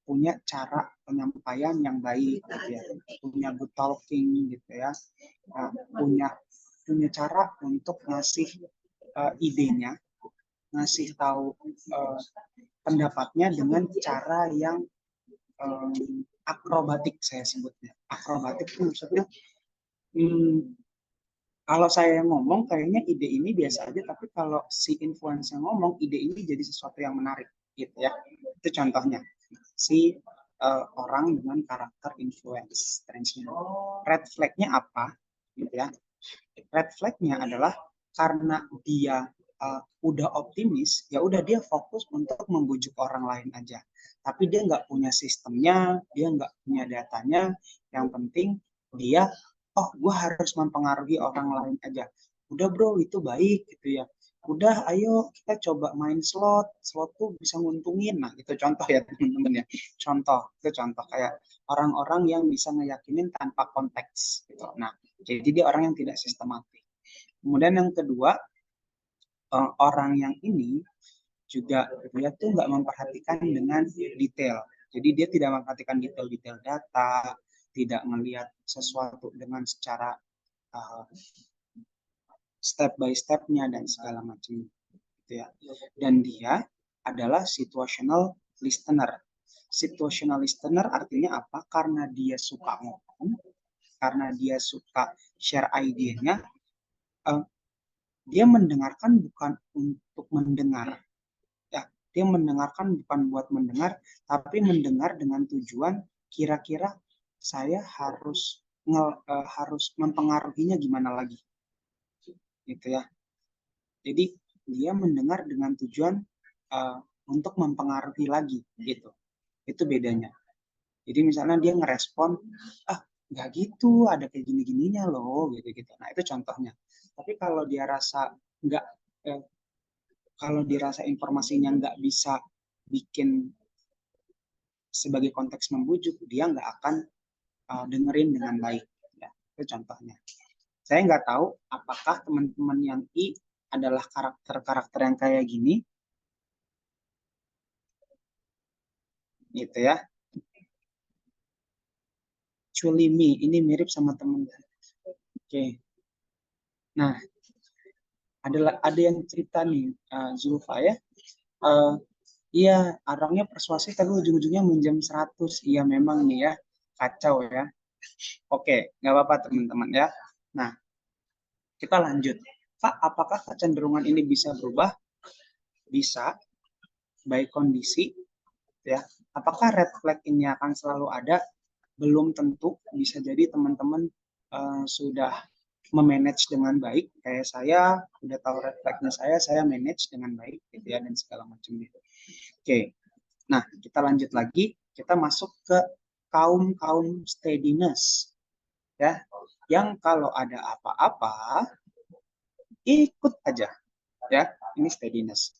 punya cara penyampaian yang baik gitu ya, punya good talking gitu ya, punya cara untuk ngasih idenya, ngasih tahu pendapatnya dengan cara yang akrobatik, saya sebutnya akrobatik itu maksudnya Kalau saya yang ngomong kayaknya ide ini biasa aja, tapi kalau si influencer ngomong ide ini jadi sesuatu yang menarik gitu ya. Itu contohnya si orang dengan karakter influence transmission. Red flag-nya apa gitu ya? Red flag-nya adalah karena dia udah optimis, ya udah dia fokus untuk membujuk orang lain aja. Tapi dia nggak punya sistemnya, dia nggak punya datanya. Yang penting dia, oh gue harus mempengaruhi orang lain aja. Udah bro, itu baik gitu ya. Udah, ayo kita coba main slot. Slot tuh bisa nguntungin. Nah, itu contoh ya teman-teman ya. Contoh, itu contoh kayak orang-orang yang bisa ngeyakinin tanpa konteks gitu. Nah, jadi dia orang yang tidak sistematik. Kemudian yang kedua, orang yang ini juga dia tuh nggak memperhatikan dengan detail. Jadi dia tidak memperhatikan detail-detail data, tidak melihat sesuatu dengan secara uh, step by stepnya dan segala macam gitu ya. Dan dia adalah situational listener. Situational listener artinya apa? Karena dia suka ngomong, karena dia suka share idenya, uh, dia mendengarkan bukan untuk mendengar. Ya, dia mendengarkan bukan buat mendengar, tapi mendengar dengan tujuan kira-kira saya harus mempengaruhinya gimana lagi, gitu ya. Jadi dia mendengar dengan tujuan uh, untuk mempengaruhi lagi, gitu. Itu bedanya. Jadi misalnya dia ngerespon, ah nggak gitu, ada kayak gini-gininya loh, gitu-gitu. Nah itu contohnya. Tapi kalau dia rasa nggak, eh, kalau dirasa informasinya nggak bisa bikin sebagai konteks membujuk, dia nggak akan dengerin dengan baik. Ya, itu contohnya. Saya nggak tahu apakah teman-teman yang I adalah karakter-karakter yang kayak gini, gitu ya. Culimi, ini mirip sama teman. Oke. Nah, ada yang cerita nih, Zulfa ya. Iya, orangnya persuasif tapi ujung-ujungnya minjem 100. Iya, memang nih ya. Kacau ya. Oke, nggak apa-apa teman-teman ya. Nah, kita lanjut. Pak, apakah kecenderungan ini bisa berubah? Bisa, baik kondisi, ya. Apakah red flag ini akan selalu ada? Belum tentu. Bisa jadi teman-teman sudah memanage dengan baik. Kayak saya, udah tahu red flagnya saya manage dengan baik, gitu ya, dan segala macam gitu. Oke, nah kita lanjut lagi. Kita masuk ke kaum steadiness, ya, yang kalau ada apa-apa ikut aja, ya. Ini steadiness.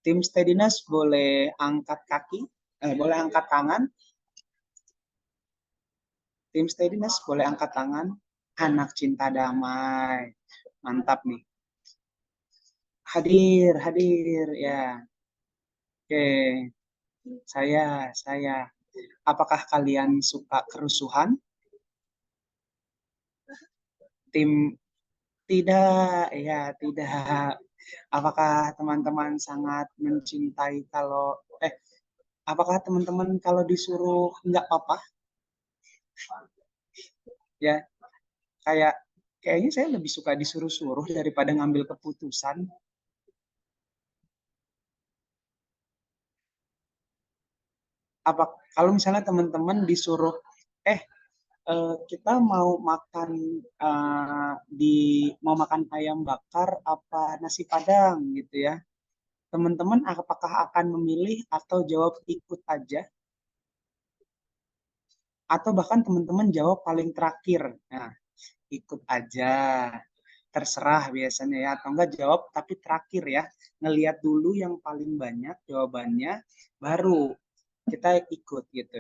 Tim steadiness boleh angkat kaki, boleh angkat tangan. Tim steadiness boleh angkat tangan. Anak cinta damai, mantap nih. Hadir, hadir ya. Oke, saya. Apakah kalian suka kerusuhan? Tim tidak, ya tidak. Apakah teman-teman sangat mencintai apakah teman-teman kalau disuruh nggak apa-apa? Ya, kayaknya saya lebih suka disuruh-suruh daripada ngambil keputusan. Apa kalau misalnya teman-teman disuruh eh kita mau makan ayam bakar apa nasi padang gitu ya. Teman-teman apakah akan memilih atau jawab ikut aja, atau bahkan teman-teman jawab paling terakhir? Nah, ikut aja, terserah biasanya ya, atau enggak jawab tapi terakhir ya, ngelihat dulu yang paling banyak jawabannya baru kita ikut gitu.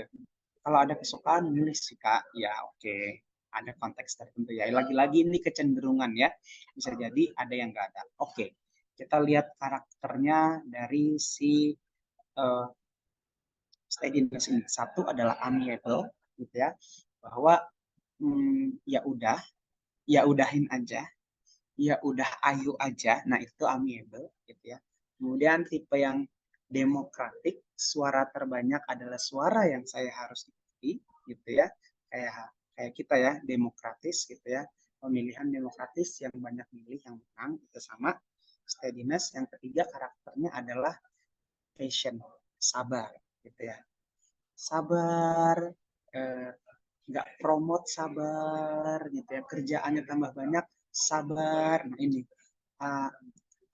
Kalau ada kesukaan milih sih Kak, ya oke. Ada konteks tertentu ya. Lagi-lagi ini kecenderungan ya. Bisa jadi ada yang nggak ada. Oke, kita lihat karakternya dari si uh, steadiness ini. Satu adalah amiable, gitu ya. Bahwa ya udahin aja, ya udah ayo aja. Nah itu amiable, gitu ya. Kemudian tipe yang demokratik, suara terbanyak adalah suara yang saya harus ikuti, gitu ya. Kayak kayak kita ya, demokratis gitu ya. pemilihan demokratis yang banyak milih yang menang, itu sama. Steadiness yang ketiga karakternya adalah patient, sabar gitu ya. Sabar, nggak promote sabar gitu ya, kerjaannya tambah banyak sabar. Nah ini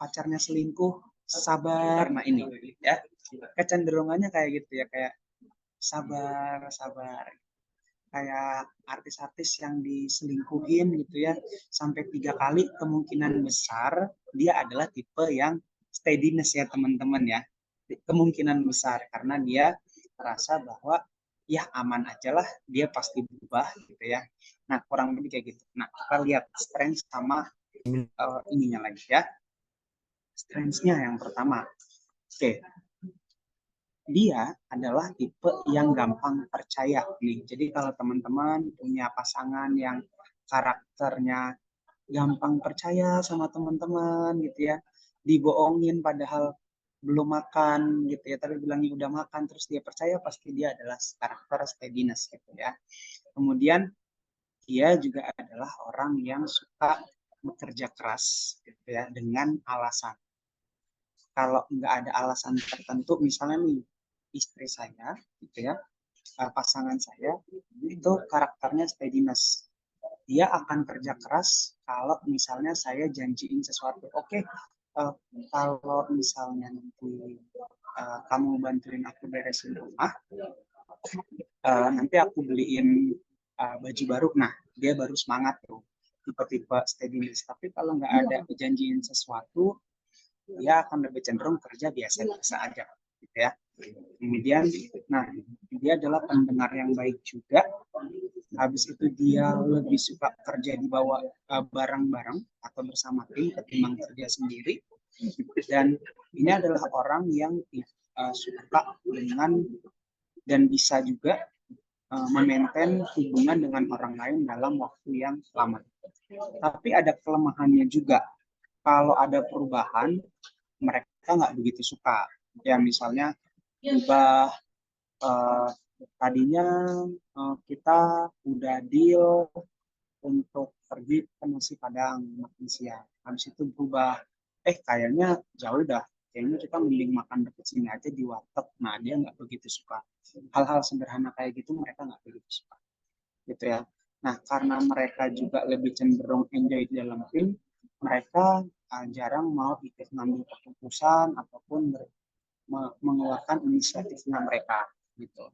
pacarnya selingkuh sabar. Nah ini ya kecenderungannya kayak gitu ya, kayak sabar sabar, kayak artis-artis yang diselingkuhin gitu ya sampai 3 kali, kemungkinan besar dia adalah tipe yang steadiness ya teman-teman ya, kemungkinan besar karena dia merasa bahwa ya aman aja lah, dia pasti berubah gitu ya. Nah kurang lebih kayak gitu. Nah kita lihat strength sama ininya lagi ya, strength-nya yang pertama. Oke, dia adalah tipe yang gampang percaya nih. Jadi kalau teman-teman punya pasangan yang karakternya gampang percaya sama teman-teman gitu ya, dibohongin padahal belum makan gitu ya, tapi bilangnya udah makan terus dia percaya, pasti dia adalah karakter steadiness gitu ya. Kemudian dia juga adalah orang yang suka bekerja keras gitu ya dengan alasan. Kalau nggak ada alasan tertentu, misalnya nih istri saya gitu ya, pasangan saya itu karakternya steadiness, dia akan kerja keras kalau misalnya saya janjiin sesuatu. Oke, kalau misalnya nanti kamu bantuin aku beresin rumah, nanti aku beliin baju baru. Nah dia baru semangat tuh, tipe-tipe steadiness. Tapi kalau nggak ada janjiin sesuatu, dia akan lebih cenderung kerja biasa-biasa aja gitu ya. Kemudian nah dia adalah pendengar yang baik juga. Habis itu dia lebih suka kerja di bawah bareng-bareng atau bersama tim ketimbang kerja sendiri. Dan ini adalah orang yang suka dengan dan bisa juga memaintain hubungan dengan orang lain dalam waktu yang lama. Tapi ada kelemahannya juga. Kalau ada perubahan, mereka nggak begitu suka. Ya misalnya ubah, tadinya kita udah deal untuk pergi ke nasi Padang makan siang. Habis itu berubah, kayaknya jauh dah. Kayaknya kita mending makan dekat sini aja di warteg. Nah dia nggak begitu suka. Hal-hal sederhana kayak gitu mereka nggak begitu suka. Gitu ya. Nah karena mereka juga lebih cenderung enjoy di dalam tim, mereka jarang mau ikut ngambil keputusan ataupun mengeluarkan inisiatifnya mereka gitu.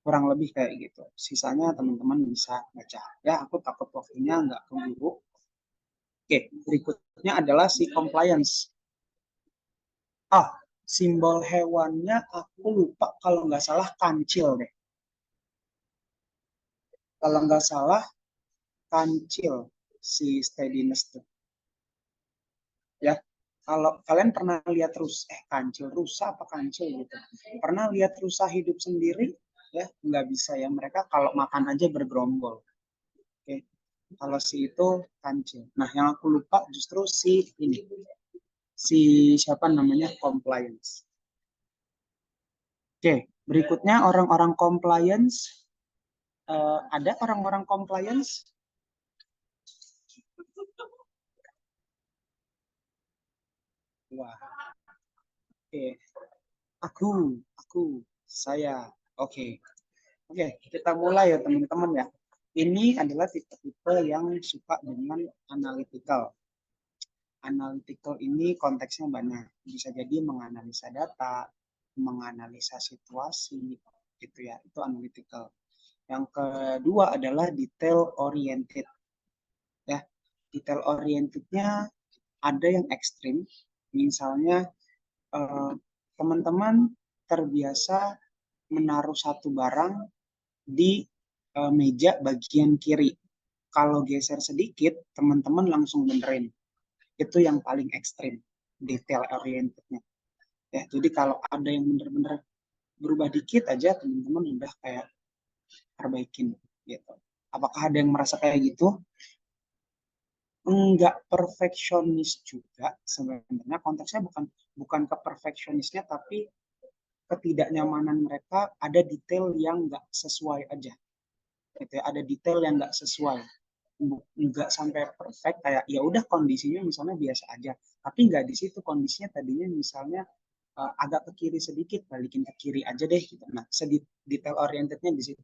Kurang lebih kayak gitu. Sisanya teman-teman bisa baca. Ya, aku takut waktunya nggak keburu. Oke, berikutnya adalah si compliance. Simbol hewannya aku lupa, kalau nggak salah kancil deh. Kalau nggak salah kancil si steadiness tuh. Ya, kalau kalian pernah lihat kancil rusa apa kancil gitu, pernah lihat rusa hidup sendiri ya, nggak bisa ya, mereka kalau makan aja bergerombol. Oke, kalau si itu kancil. Nah yang aku lupa justru si ini, si siapa namanya, compliance. Oke, berikutnya orang-orang compliance. Ada orang-orang compliance? Wah, oke. Saya. Oke. Oke, kita mulai ya teman-teman ya. Ini adalah tipe-tipe yang suka dengan analytical. Analytical ini konteksnya banyak. Bisa jadi menganalisa data, menganalisa situasi, gitu ya. Itu analytical. Yang kedua adalah detail oriented. Ya, detail orientednya ada yang ekstrim. Misalnya teman-teman terbiasa menaruh satu barang di meja bagian kiri. Kalau geser sedikit, teman-teman langsung benerin. Itu yang paling ekstrim, detail orientednya. Ya, jadi kalau ada yang bener-bener berubah dikit aja, teman-teman udah kayak perbaikin gitu. Apakah ada yang merasa kayak gitu? Enggak perfeksionis juga sebenarnya, konteksnya bukan ke perfeksionisnya, tapi ketidaknyamanan mereka, ada detail yang nggak sesuai aja gitu ya, ada detail yang nggak sesuai. nggak sampai perfect, kayak ya udah kondisinya misalnya biasa aja, tapi nggak di situ kondisinya, tadinya misalnya agak ke kiri sedikit, balikin ke kiri aja deh gitu. Nah, detail orientednya di situ,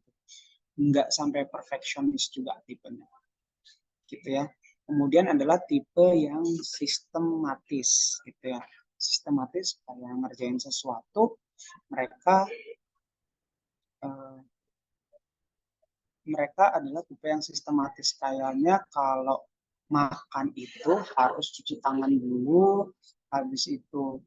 nggak sampai perfeksionis juga tipenya gitu ya. Kemudian adalah tipe yang sistematis gitu ya. Sistematis kayak ngerjain sesuatu, mereka eh, mereka adalah tipe yang sistematis, kayaknya kalau makan itu harus cuci tangan dulu, habis itu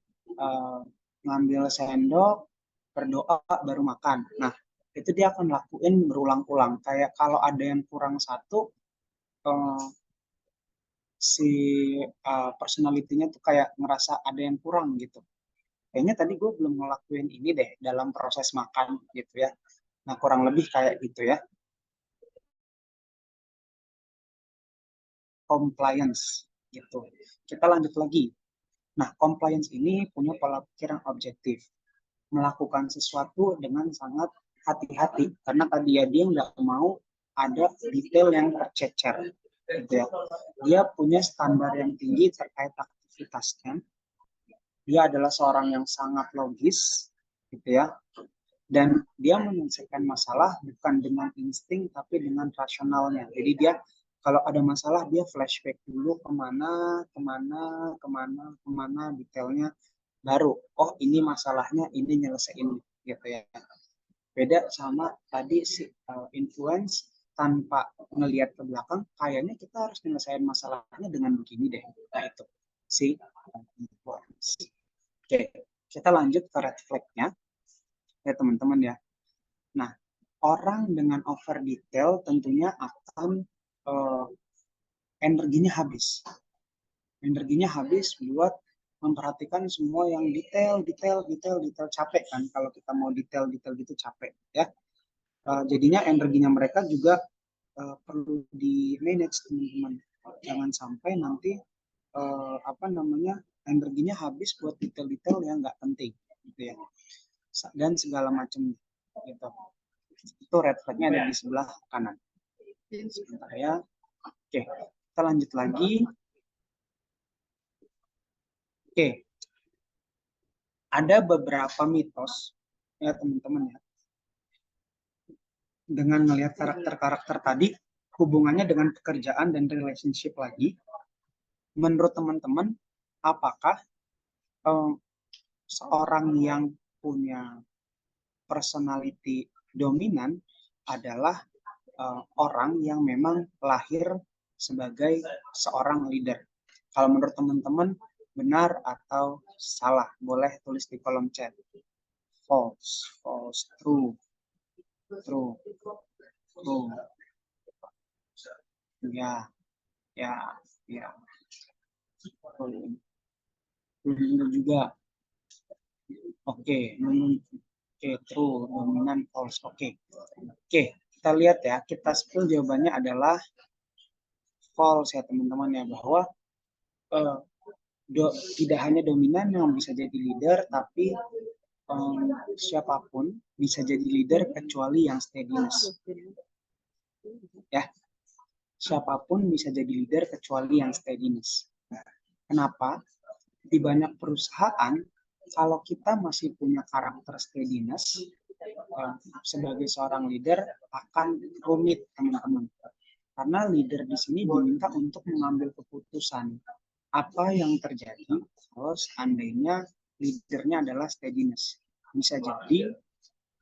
ngambil sendok, berdoa, baru makan. Nah, itu dia akan lakuin berulang-ulang. Kayak kalau ada yang kurang satu, eh, si personality-nya tuh kayak ngerasa ada yang kurang gitu. Kayaknya tadi gue belum ngelakuin ini deh dalam proses makan gitu ya. Nah, kurang lebih kayak gitu ya. Compliance gitu. Kita lanjut lagi. Nah, compliance ini punya pola pikir yang objektif. Melakukan sesuatu dengan sangat hati-hati, karena tadi ya dia nggak mau ada detail yang tercecer. Gitu ya. Dia punya standar yang tinggi terkait aktivitasnya. Dia adalah seorang yang sangat logis, gitu ya. Dan dia menyelesaikan masalah bukan dengan insting, tapi dengan rasionalnya. Jadi dia kalau ada masalah, dia flashback dulu kemana, detailnya. Baru, oh ini masalahnya, ini nyelesain gitu ya. Beda sama tadi si influence, tanpa ngelihat ke belakang, kayaknya kita harus nyelesain masalahnya dengan begini deh. Nah itu si influence. Oke, kita lanjut ke red flag-nya ya teman-teman ya. Nah, orang dengan over detail tentunya akan energinya habis. Energinya habis buat memperhatikan semua yang detail, capek kan kalau kita mau detail gitu capek ya. Jadinya energinya mereka juga perlu di manage teman-teman. Jangan sampai nanti energinya habis buat detail-detail yang nggak penting gitu ya. Dan segala macam gitu. Itu red flag-nya ada di sebelah kanan. Sebentar ya. Oke, kita lanjut lagi. Oke, ada beberapa mitos ya teman-teman ya. Dengan melihat karakter-karakter tadi, hubungannya dengan pekerjaan dan relationship lagi. Menurut teman-teman, apakah seorang yang punya personality dominan adalah orang yang memang lahir sebagai seorang leader? Kalau menurut teman-teman, benar atau salah? Boleh tulis di kolom chat. False, false, true, true, true. Ya, ya, ya. Benar juga. Oke, true, dominan, false. Oke, kita lihat ya. Kita spill jawabannya adalah false ya teman-teman ya, bahwa tidak hanya dominan yang bisa jadi leader, tapi siapapun bisa jadi leader kecuali yang steadiness. Ya, siapapun bisa jadi leader kecuali yang steadiness. Kenapa? Di banyak perusahaan, kalau kita masih punya karakter steadiness, sebagai seorang leader akan rumit teman-teman. Karena leader di sini diminta untuk mengambil keputusan. Apa yang terjadi kalau seandainya leadernya adalah steadiness? Bisa jadi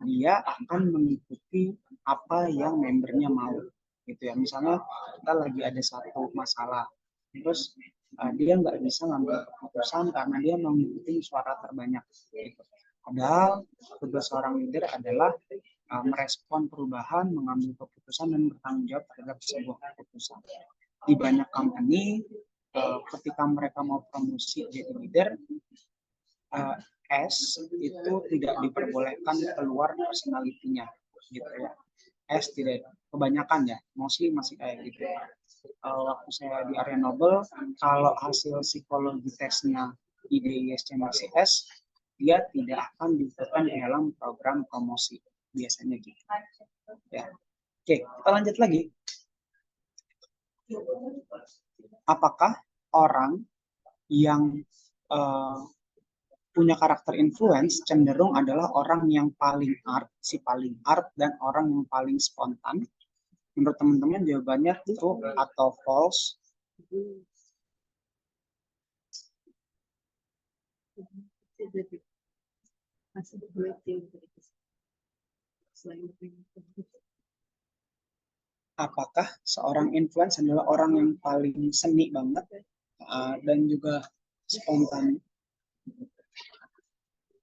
dia akan mengikuti apa yang membernya mau. Gitu ya. Misalnya kita lagi ada satu masalah, terus dia nggak bisa ngambil keputusan karena dia mengikuti suara terbanyak. Gitu. Padahal tugas seorang leader adalah merespon perubahan, mengambil keputusan, dan bertanggung jawab terhadap sebuah keputusan. Di banyak company, ketika mereka mau promosi jadi leader, S itu tidak diperbolehkan keluar personality-nya, gitu ya. S tidak, kebanyakan ya, mostly masih kayak gitu. Waktu saya di Area Noble, kalau hasil psikologi tesnya IDISC masih S, dia tidak akan diikutkan dalam program promosi, biasanya gitu. Ya. Oke, kita lanjut lagi. Apakah orang yang punya karakter influence cenderung adalah orang yang paling art, si paling art, dan orang yang paling spontan? Menurut teman-teman jawabannya true atau false? Apakah seorang influence adalah orang yang paling seni banget dan juga spontan?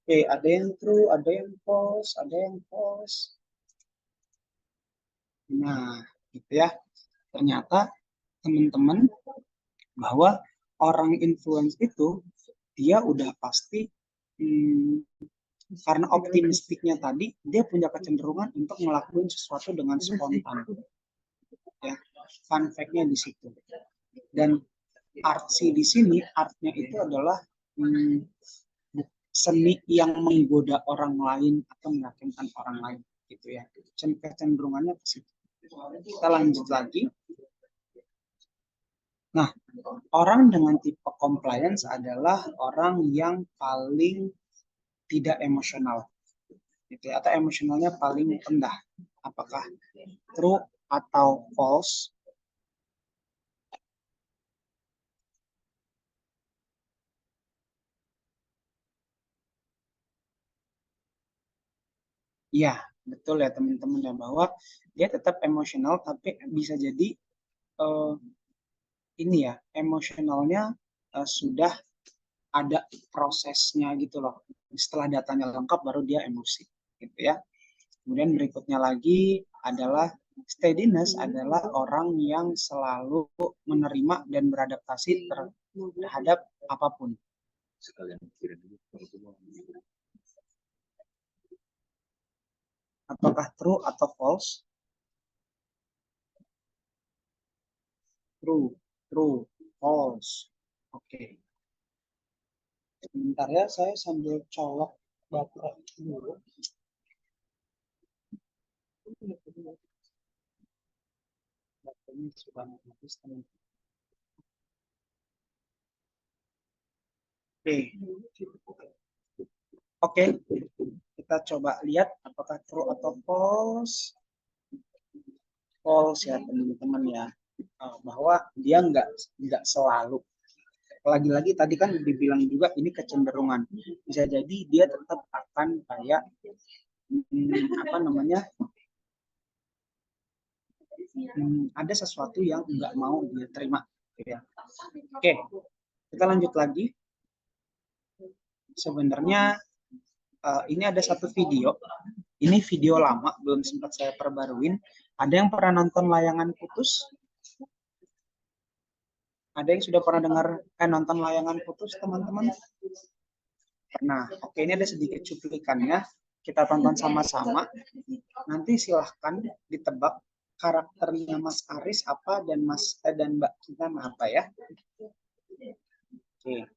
Oke, ada yang true, ada yang false, ada yang false. Nah, gitu ya. Ternyata teman-teman bahwa orang influence itu dia udah pasti karena optimistiknya tadi dia punya kecenderungan untuk ngelakuin sesuatu dengan spontan. Ya, fun fact-nya di situ. Dan artsy di sini artnya itu adalah seni yang menggoda orang lain atau meyakinkan orang lain gitu ya. Kecenderungannya ke situ. Kita lanjut lagi. Nah, orang dengan tipe compliance adalah orang yang paling tidak emosional, gitu ya, atau emosionalnya paling rendah. Apakah true atau false? Iya, betul ya teman-teman ya, bahwa dia tetap emosional tapi bisa jadi ini ya, emosionalnya sudah ada prosesnya gitu loh. Setelah datanya lengkap baru dia emosi gitu ya. Kemudian berikutnya lagi adalah steadiness adalah orang yang selalu menerima dan beradaptasi terhadap apapun. Apakah true atau false? True, true, false. Oke. Sebentar ya, saya sambil colok baterai dulu. Baterainya sudah habis, teman. Oke, kita coba lihat apakah true atau false. False ya teman-teman ya, bahwa dia nggak selalu. Lagi-lagi tadi kan dibilang juga ini kecenderungan. Bisa jadi dia tetap akan kayak apa namanya, ada sesuatu yang nggak mau dia terima. Ya. Oke, kita lanjut lagi. Sebenarnya ini ada satu video. Ini video lama, belum sempat saya perbaruin. Ada yang pernah nonton Layangan Putus? Ada yang sudah pernah dengar nonton Layangan Putus, teman-teman? Pernah. Oke, ini ada sedikit cuplikannya. Kita tonton sama-sama. Nanti silahkan ditebak karakternya Mas Aris apa dan dan Mbak Kinan apa ya. Oke.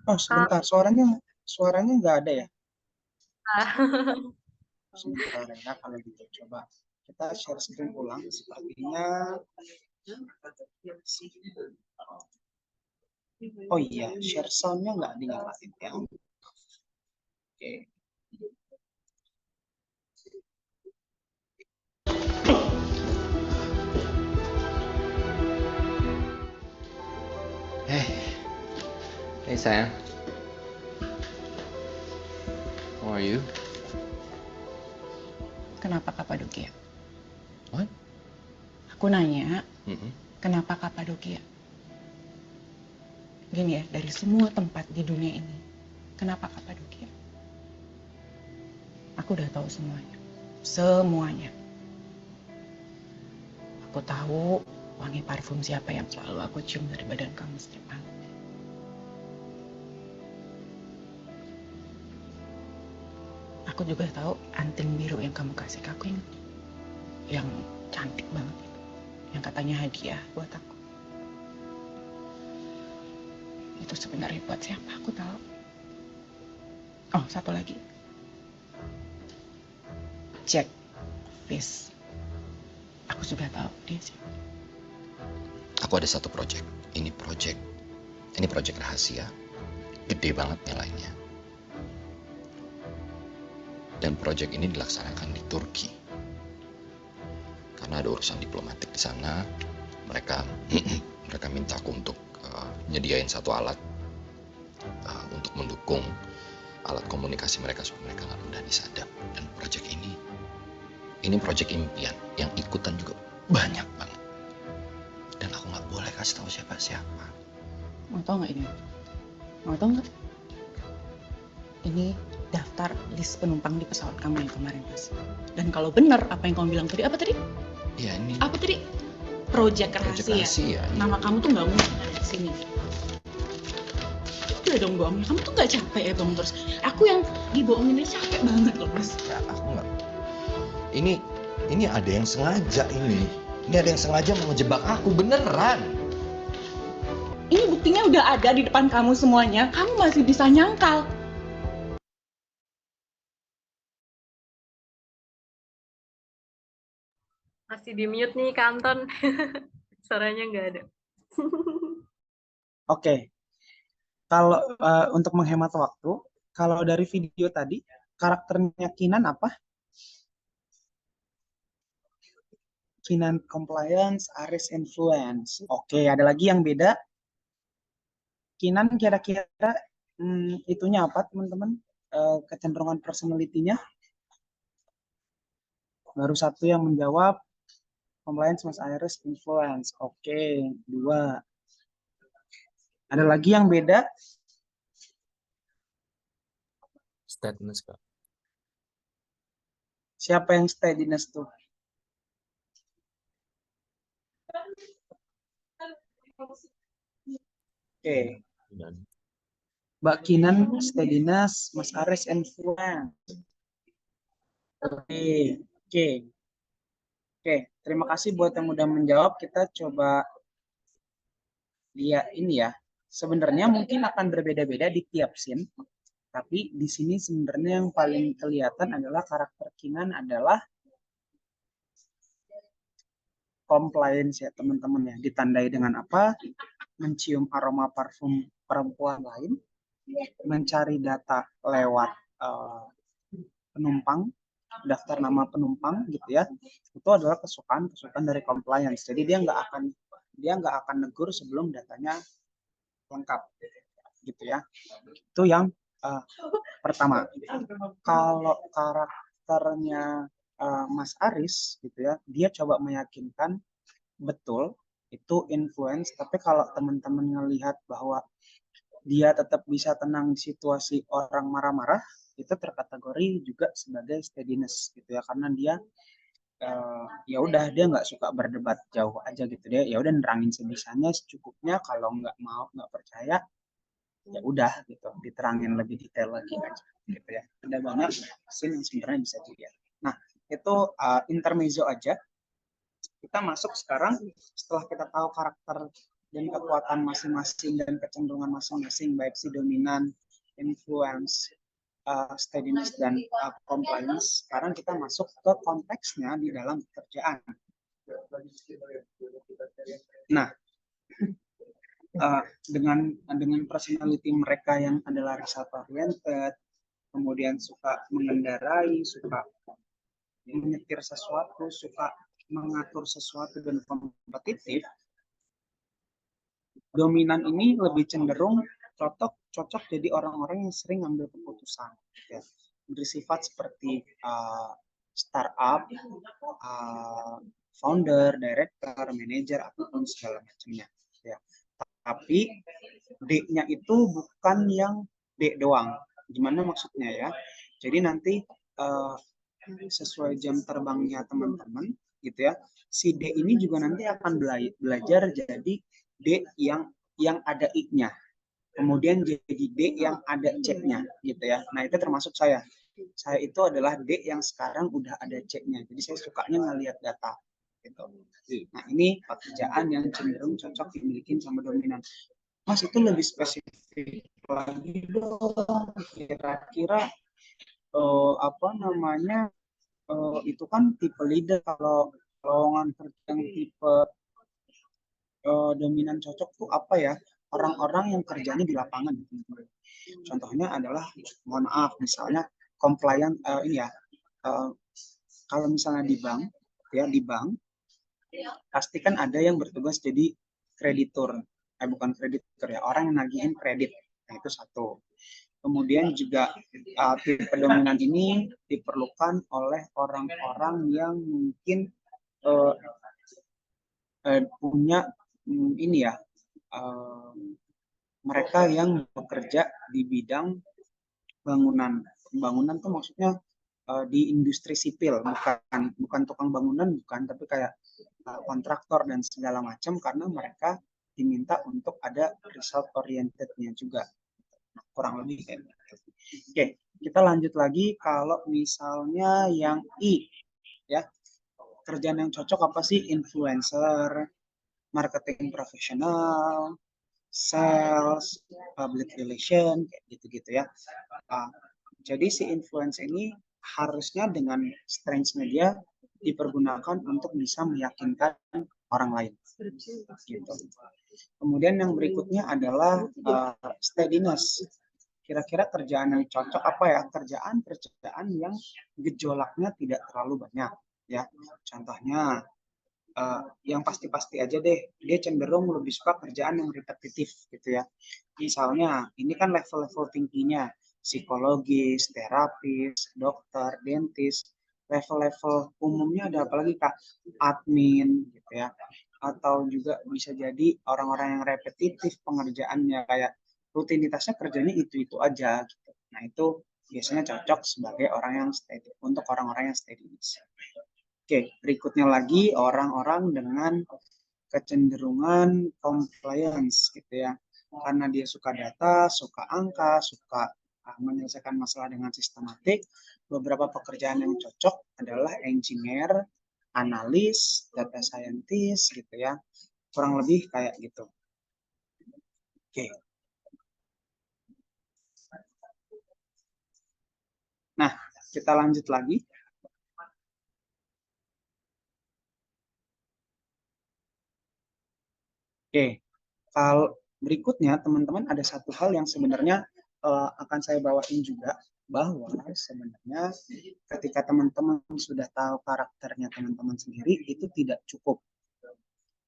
Oh, sebentar. Suaranya nggak ada ya? Sebentar ya, kalau gitu coba kita share screen ulang. Sepertinya Oh iya, share sound-nya nggak dinyalain ya. Oke. Hey sayang, how are you? Kenapa Kapadokia? What? Aku nanya, Mm-mm. kenapa Kapadokia? Gini ya, dari semua tempat di dunia ini, kenapa Kapadokia? Aku udah tahu semuanya. Semuanya. Aku tahu wangi parfum siapa yang selalu aku cium dari badan kamu setiap malam. Aku juga tahu anting biru yang kamu kasih ke aku yang cantik banget itu. Yang katanya hadiah buat aku. Itu sebenarnya buat siapa? Aku tahu. Oh, satu lagi. Jack Fish. Aku juga tahu dia siapa. Aku ada satu project. Ini project rahasia. Gede banget nilainya. Dan project ini dilaksanakan di Turki. Karena ada urusan diplomatik di sana, mereka minta aku untuk nyediain satu alat untuk mendukung alat komunikasi mereka supaya mereka nggak mudah disadap. Dan project ini project impian yang ikutan juga banyak banget. Dan aku nggak boleh kasih tahu siapa-siapa. Mau tau nggak ini? Mau tau nggak? Ini daftar list penumpang di pesawat kamu yang kemarin, Mas. Dan kalau benar apa yang kamu bilang tadi, apa tadi? Iya ini. Apa tadi? Project rahasia. Nama kamu tuh nggak mungkin ada di sini. Udah dong bohongnya. Kamu tuh nggak capek ya bohong terus. Aku yang dibohongin aja capek banget loh, Mas. Ya, aku nggak. Ini ada yang sengaja ini. Ini ada yang sengaja mau ngejebak aku beneran. Ini buktinya udah ada di depan kamu semuanya. Kamu masih bisa nyangkal. Masih di mute nih Kanton. Suaranya nggak ada. Oke. Kalau untuk menghemat waktu, kalau dari video tadi karakternya Kinan apa? Kinan compliance, Aris influence. Oke, ada lagi yang beda. Kinan kira-kira itunya apa teman-teman? Kecenderungan personality-nya? Baru satu yang menjawab. Compliance Mas Iris influence. Oke, 2. Ada lagi yang beda? Steadiness, Kak. Siapa yang steadiness tuh? Oke. Mbak Kinan steadiness, Mas Aris influence. Oke, terima kasih buat yang udah menjawab. Kita coba lihat ini ya. Sebenarnya mungkin akan berbeda-beda di tiap scene, tapi di sini sebenarnya yang paling kelihatan adalah karakter Kinan adalah compliance ya teman-teman ya. Ditandai dengan apa? Mencium aroma parfum perempuan lain, mencari data lewat penumpang, daftar nama penumpang gitu ya. Itu adalah kesukaan dari compliance. Jadi dia nggak akan negur sebelum datanya lengkap gitu ya. Itu yang pertama. Kalau karakternya Mas Aris gitu ya, dia coba meyakinkan betul itu influence, tapi kalau teman-teman ngelihat bahwa dia tetap bisa tenang di situasi orang marah-marah, itu terkategori juga sebagai steadiness gitu ya, karena dia ya udah dia nggak suka berdebat jauh aja gitu, dia ya udah nerangin sebisanya secukupnya, kalau nggak percaya ya udah gitu, diterangin lebih detail lagi aja gitu ya. Ada banyak scene yang sebenarnya bisa dilihat. Nah itu intermezzo aja. Kita masuk sekarang setelah kita tahu karakter dan kekuatan masing-masing dan kecenderungan masing-masing, baik si dominan, influence, steadiness, dan compliance. Sekarang kita masuk ke konteksnya di dalam pekerjaan. Nah, dengan personality mereka yang adalah result oriented, kemudian suka mengendarai, suka menyetir sesuatu, suka mengatur sesuatu dan kompetitif, dominan ini lebih cenderung cocok jadi orang-orang yang sering ngambil keputusan, ya. Bersifat seperti startup, founder, director, manager, apapun segala macamnya, ya. Tapi D-nya itu bukan yang D doang. Gimana maksudnya ya? Jadi nanti sesuai jam terbangnya teman-teman, gitu ya. Si D ini juga nanti akan belajar jadi D yang ada I-nya. Kemudian jadi D yang ada C-nya, gitu ya. Nah, itu termasuk saya. Saya itu adalah D yang sekarang udah ada C-nya. Jadi saya sukanya ngelihat data, gitu. Nah, ini pekerjaan yang cenderung cocok dimiliki sama dominan. Mas, itu lebih spesifik lagi dong. Kira-kira apa namanya, itu kan tipe leader. Kalau lowongan kerja yang tipe dominan cocok tuh apa ya? Orang-orang yang kerjanya di lapangan. Contohnya adalah, mohon maaf, misalnya compliant ini ya. Kalau misalnya di bank, ya di bank pasti kan ada yang bertugas jadi kreditur. Bukan kreditur ya, orang yang nagihin kredit. Nah, itu satu. Kemudian juga tipe dominan ini diperlukan oleh orang-orang yang mungkin punya ini ya, mereka yang bekerja di bidang bangunan. Bangunan tuh maksudnya di industri sipil, bukan tukang bangunan, bukan, tapi kayak kontraktor dan segala macam, karena mereka diminta untuk ada result orientednya juga. Kurang lebih kayak gitu. Oke, kita lanjut lagi. Kalau misalnya yang I, ya, kerjaan yang cocok apa sih? Influencer, marketing profesional, sales, public relation, kayak gitu-gitu ya. Jadi si influence ini harusnya dengan strength-nya dia dipergunakan untuk bisa meyakinkan orang lain. Gitu. Kemudian yang berikutnya adalah steadiness. Kira-kira kerjaan yang cocok apa ya? Kerjaan yang gejolaknya tidak terlalu banyak, ya. Contohnya yang pasti-pasti aja deh, dia cenderung lebih suka kerjaan yang repetitif, gitu ya. Misalnya, ini kan level-level tingginya, psikologis, terapis, dokter, dentis. Level-level umumnya ada apa lagi, Kak? Admin, gitu ya. Atau juga bisa jadi orang-orang yang repetitif pengerjaannya, kayak rutinitasnya kerjanya itu-itu aja, gitu. Nah, itu biasanya cocok sebagai orang yang steady, untuk orang-orang yang steady. Oke, berikutnya lagi orang-orang dengan kecenderungan compliance, gitu ya. Karena dia suka data, suka angka, suka menyelesaikan masalah dengan sistematik. Beberapa pekerjaan yang cocok adalah engineer, analis, data scientist, gitu ya. Kurang lebih kayak gitu. Oke. Nah, kita lanjut lagi. Oke, kalau berikutnya teman-teman ada satu hal yang sebenarnya akan saya bawain juga, bahwa sebenarnya ketika teman-teman sudah tahu karakternya teman-teman sendiri, itu tidak cukup.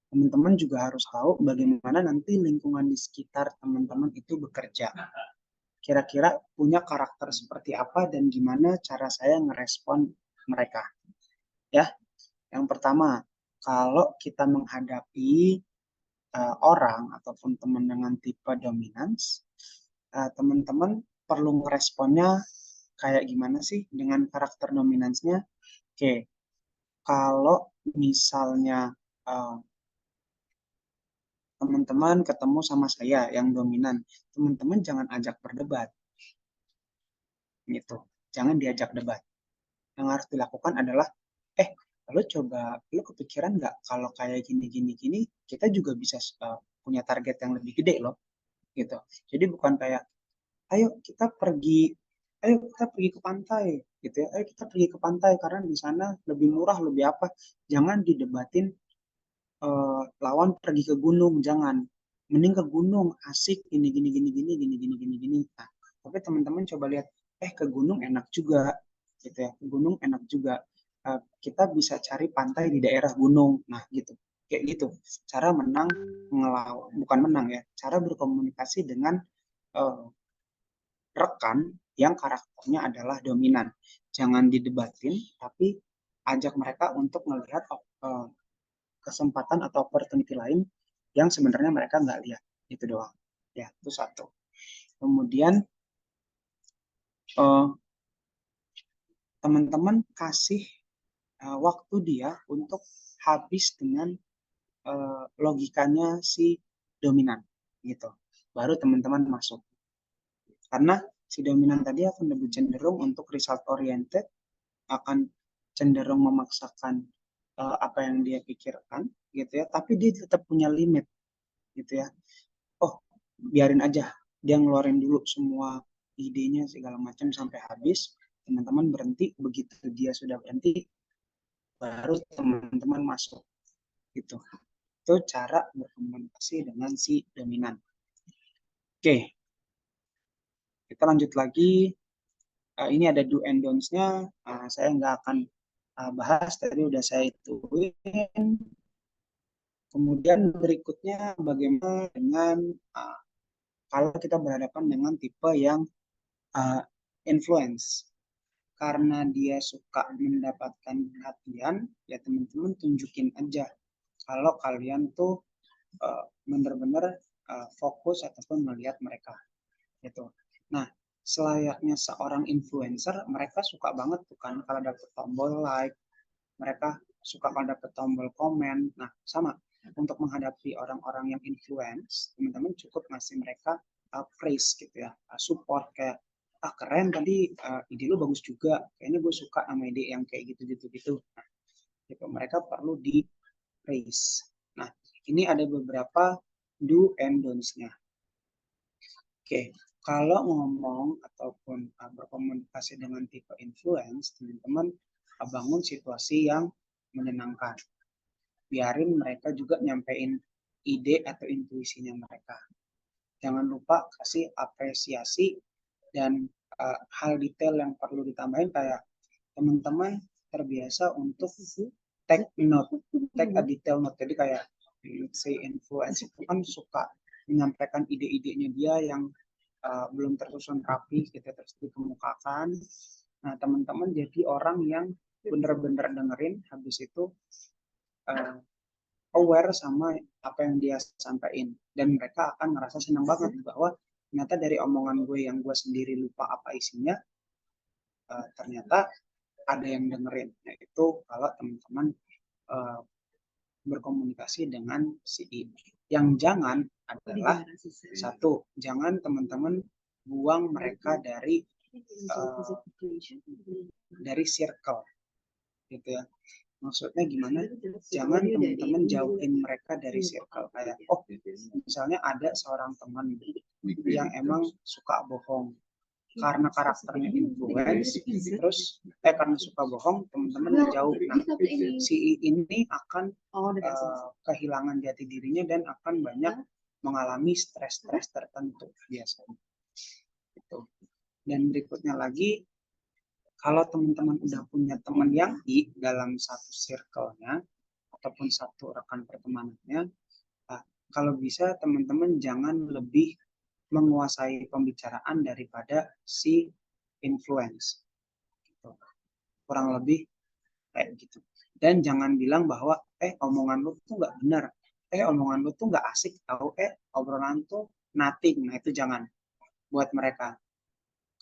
Teman-teman juga harus tahu bagaimana nanti lingkungan di sekitar teman-teman itu bekerja. Kira-kira punya karakter seperti apa dan gimana cara saya ngerespon mereka. Ya, yang pertama, kalau kita menghadapi orang ataupun teman dengan tipe dominans, teman-teman perlu meresponnya kayak gimana sih dengan karakter dominansnya. Oke, kalau misalnya teman-teman ketemu sama saya yang dominan, teman-teman jangan ajak berdebat, gitu. Jangan diajak debat. Yang harus dilakukan adalah, lo coba, lo kepikiran nggak kalau kayak gini, kita juga bisa punya target yang lebih gede loh, gitu. Jadi bukan kayak, ayo kita pergi ke pantai, gitu ya. Ayo kita pergi ke pantai karena di sana lebih murah, lebih apa. Jangan didebatin lawan pergi ke gunung, jangan. mending ke gunung, asik, gini. Nah, tapi teman-teman coba lihat, ke gunung enak juga, gitu ya. Ke gunung enak juga. Kita bisa cari pantai di daerah gunung. Nah, gitu. Kayak gitu. Cara bukan menang ya. Cara berkomunikasi dengan rekan yang karakternya adalah dominan. Jangan didebatin, tapi ajak mereka untuk melihat kesempatan atau opportunity lain yang sebenarnya mereka nggak lihat. Itu doang. Ya, itu satu. Kemudian teman-teman kasih waktu dia untuk habis dengan logikanya si dominan gitu. Baru teman-teman masuk. Karena si dominan tadi akan lebih cenderung untuk result oriented, akan cenderung memaksakan apa yang dia pikirkan gitu ya, tapi dia tetap punya limit gitu ya. Oh, biarin aja dia ngeluarin dulu semua idenya segala macam sampai habis, teman-teman berhenti, begitu dia sudah berhenti baru teman-teman masuk gitu. Itu cara berkomunikasi dengan si dominan. Oke, kita lanjut lagi. Ini ada do and don'ts-nya. Saya nggak akan bahas, tadi udah saya ituin. Kemudian berikutnya bagaimana dengan kalau kita berhadapan dengan tipe yang influence. Karena dia suka mendapatkan perhatian, ya teman-teman tunjukin aja kalau kalian tuh benar-benar fokus ataupun melihat mereka gitu. Nah, selayaknya seorang influencer, mereka suka banget tuh kan kalau dapet tombol like, mereka suka kalau dapet tombol komen. Nah, sama untuk menghadapi orang-orang yang influence, teman-teman cukup ngasih mereka praise gitu ya, support kayak keren tadi, ide lu bagus juga, kayaknya gue suka sama ide yang kayak gitu. Nah, gitu. Mereka perlu di praise. Nah, ini ada beberapa do and don'ts-nya. Oke, kalau ngomong ataupun berkomunikasi dengan tipe influence, teman-teman bangun situasi yang menyenangkan. Biarin mereka juga nyampein ide atau intuisinya mereka. Jangan lupa kasih apresiasi dan hal detail yang perlu ditambahin, kayak teman-teman terbiasa untuk take a detail note. Jadi kayak si influence itu kan suka menyampaikan ide-idenya dia yang belum tersusun rapi gitu terus dikemukakan. Nah, teman-teman jadi orang yang benar-benar dengerin, habis itu aware sama apa yang dia sampaikan, dan mereka akan merasa senang banget bahwa ternyata dari omongan gue yang gue sendiri lupa apa isinya, ternyata ada yang dengerin. Nah, itu kalau teman-teman berkomunikasi dengan si ini. Yang jangan adalah satu, jangan teman-teman buang mereka dari circle gitu ya. Maksudnya gimana? Jangan teman-teman jauhin mereka dari circle. Kayak misalnya ada seorang teman yang emang suka bohong, karena karakternya influence, terus karena suka bohong teman-teman jauh. Nah, si ini akan kehilangan jati dirinya dan akan banyak mengalami stres-stres tertentu biasanya. Gitu. Dan berikutnya lagi, kalau teman-teman udah punya teman yang dalam satu circle-nya ataupun satu rekan pertemanannya, kalau bisa teman-teman jangan lebih menguasai pembicaraan daripada si influence. Gitu. Kurang lebih kayak gitu. Dan jangan bilang bahwa omongan lu tuh nggak benar, omongan lu tuh nggak asik, atau obrolan tuh nothing. Nah, itu jangan buat mereka,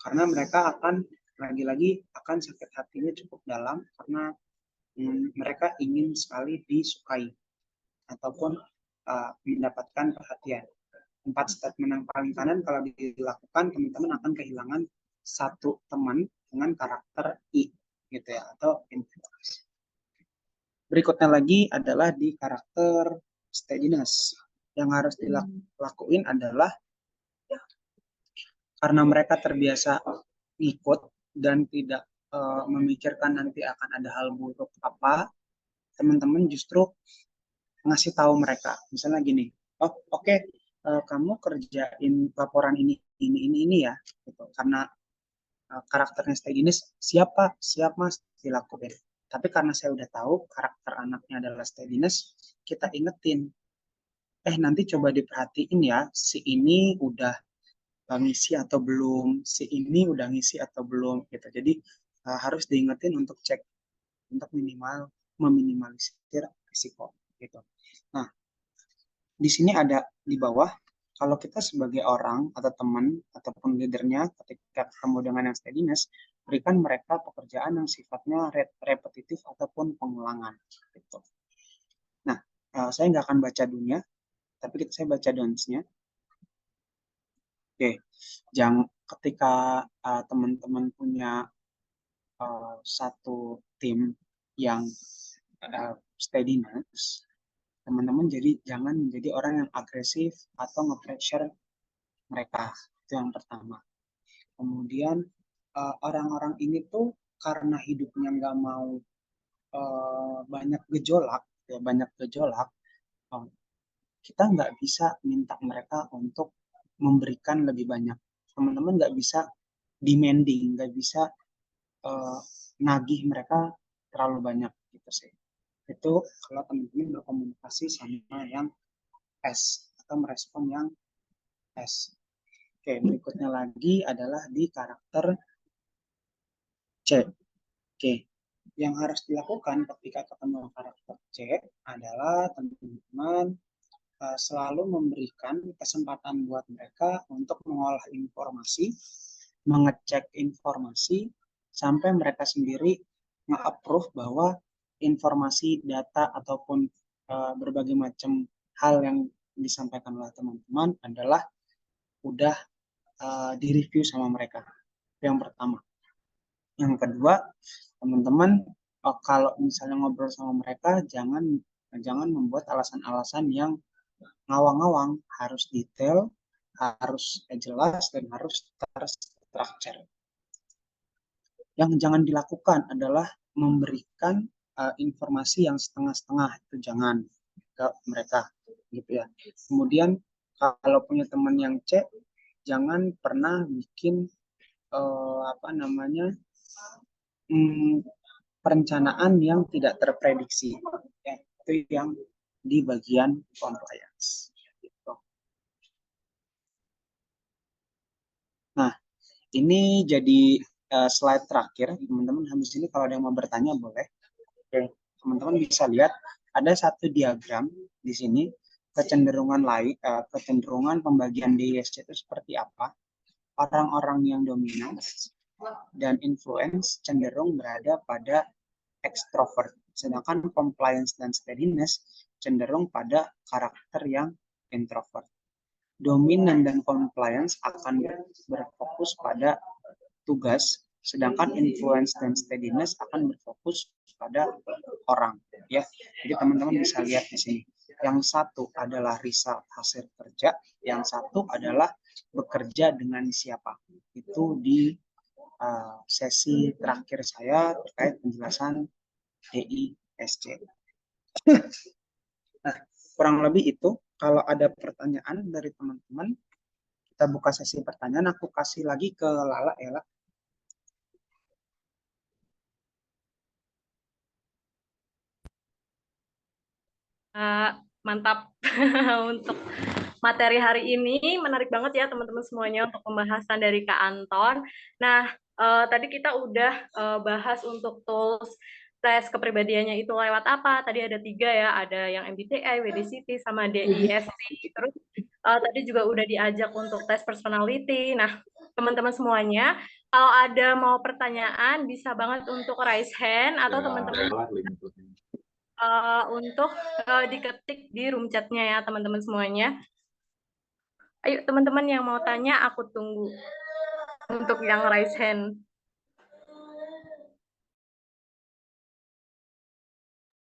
karena mereka akan lagi-lagi akan sakit hatinya cukup dalam karena mereka ingin sekali disukai ataupun mendapatkan perhatian. 4 statement yang paling kanan kalau dilakukan, teman-teman akan kehilangan satu teman dengan karakter I gitu ya, atau influence. Berikutnya lagi adalah di karakter steadiness. Yang harus dilakuin adalah karena mereka terbiasa ikut dan tidak memikirkan nanti akan ada hal buruk apa, teman-teman justru ngasih tahu mereka. Misalnya gini, oke, kamu kerjain laporan ini ya, gitu. Karena karakternya steadiness, siap mas, dilakuin. Tapi karena saya udah tahu karakter anaknya adalah steadiness, kita ingetin, nanti coba diperhatiin ya, si ini udah ngisi atau belum, si ini udah ngisi atau belum, gitu. Jadi harus diingetin untuk cek, untuk meminimalisir risiko, gitu. Nah, di sini ada di bawah, kalau kita sebagai orang atau teman ataupun leadernya ketika ketemu dengan yang steadiness, berikan mereka pekerjaan yang sifatnya repetitif ataupun pengulangan, gitu. Nah, saya nggak akan baca dunia, tapi saya baca don'ts-nya. Oke, ketika teman-teman punya satu tim yang steadiness, teman-teman jadi jangan menjadi orang yang agresif atau nge-pressure mereka. Itu yang pertama. Kemudian orang-orang ini tuh karena hidupnya nggak mau banyak gejolak, kita nggak bisa minta mereka untuk memberikan lebih banyak. Teman-teman nggak bisa demanding, nggak bisa nagih mereka terlalu banyak, gitu sih. Itu kalau teman-teman berkomunikasi sama yang S atau merespon yang S. Oke, berikutnya lagi adalah di karakter C. Oke, yang harus dilakukan ketika ketemu karakter C adalah teman-teman selalu memberikan kesempatan buat mereka untuk mengolah informasi, mengecek informasi, sampai mereka sendiri nge-approve bahwa informasi, data, ataupun berbagai macam hal yang disampaikan oleh teman-teman adalah udah direview sama mereka. Yang pertama. Yang kedua, teman-teman kalau misalnya ngobrol sama mereka, jangan membuat alasan-alasan yang ngawang-ngawang, harus detail, harus jelas, dan harus terstruktur. Yang jangan dilakukan adalah memberikan informasi yang setengah-setengah, itu jangan ke mereka, gitu ya. Kemudian kalau punya teman yang C, jangan pernah bikin perencanaan yang tidak terprediksi, ya, itu yang di bagian compliance, gitu. Nah, ini jadi slide terakhir, teman-teman. Habis ini kalau ada yang mau bertanya boleh. Oke, teman-teman bisa lihat ada satu diagram di sini, kecenderungan pembagian DISC itu seperti apa. Orang-orang yang dominan dan influence cenderung berada pada extrovert, sedangkan compliance dan steadiness cenderung pada karakter yang introvert. Dominan dan compliance akan berfokus pada tugas, sedangkan influence dan steadiness akan berfokus pada orang, ya. Jadi teman-teman bisa lihat di sini. Yang satu adalah result hasil kerja, yang satu adalah bekerja dengan siapa. Itu di sesi terakhir saya terkait penjelasan DISC. Nah, kurang lebih itu. Kalau ada pertanyaan dari teman-teman, kita buka sesi pertanyaan. Aku kasih lagi ke Lala, ya, Lala. Mantap. Untuk materi hari ini menarik banget ya teman-teman semuanya untuk pembahasan dari Kak Anton. Nah, tadi kita udah bahas untuk tools tes kepribadiannya itu lewat apa. Tadi ada 3 ya, ada yang MBTI, WDCT, sama DISC. Terus tadi juga udah diajak untuk tes personality. Nah, teman-teman semuanya, kalau ada mau pertanyaan bisa banget untuk raise hand atau teman-teman untuk diketik di room chat-nya ya teman-teman semuanya. Ayo teman-teman yang mau tanya, aku tunggu untuk yang raise hand.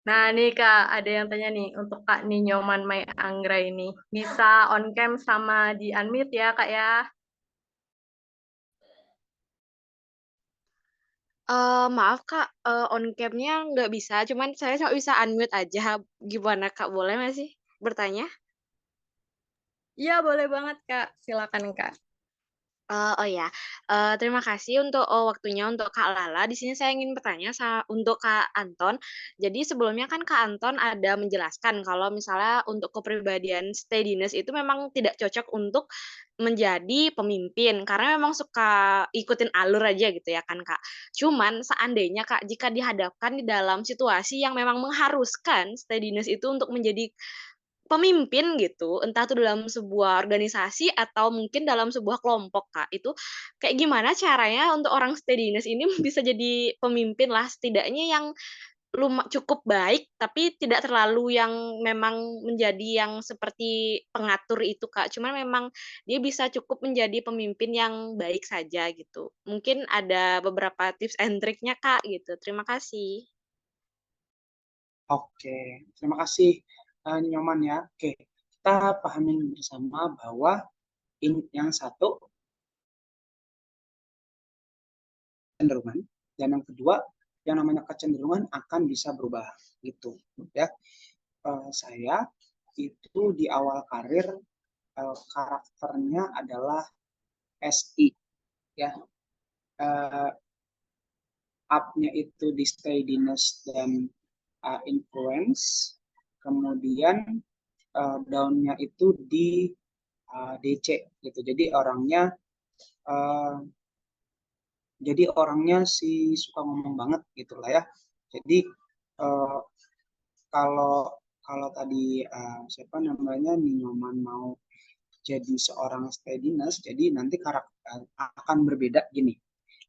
Nah nih Kak, ada yang tanya nih untuk Kak Ninyoman Mai Anggra ini. Bisa on cam sama di unmute ya Kak ya? Maaf Kak, on cam-nya nggak bisa, cuman saya cuma bisa unmute aja. Gimana Kak, boleh nggak sih bertanya? Iya, boleh banget, Kak. Silakan, Kak. Oh ya, terima kasih untuk, waktunya untuk Kak Lala. Di sini saya ingin bertanya untuk Kak Anton. Jadi sebelumnya kan Kak Anton ada menjelaskan kalau misalnya untuk kepribadian steadiness itu memang tidak cocok untuk menjadi pemimpin, karena memang suka ikutin alur aja gitu ya kan, Kak. Cuman seandainya Kak, jika dihadapkan di dalam situasi yang memang mengharuskan steadiness itu untuk menjadi pemimpin gitu, entah itu dalam sebuah organisasi atau mungkin dalam sebuah kelompok, Kak. Itu kayak gimana caranya untuk orang steadiness ini bisa jadi pemimpin lah, setidaknya yang cukup baik, tapi tidak terlalu yang memang menjadi yang seperti pengatur itu, Kak. Cuman memang dia bisa cukup menjadi pemimpin yang baik saja gitu. Mungkin ada beberapa tips and triknya, Kak, gitu. Terima kasih. Oke, terima kasih Nyoman ya. Oke, kita pahamin bersama bahwa yang satu kecenderungan dan yang kedua yang namanya kecenderungan akan bisa berubah gitu ya. Saya itu di awal karir karakternya adalah SI ya. Up-nya itu di steadiness dan influence, kemudian down-nya itu di DC gitu. Jadi orangnya sih suka ngomong banget gitulah ya. Jadi uh, kalau kalau tadi siapa namanya Nyoman mau jadi seorang steadiness, jadi nanti karakter akan berbeda gini.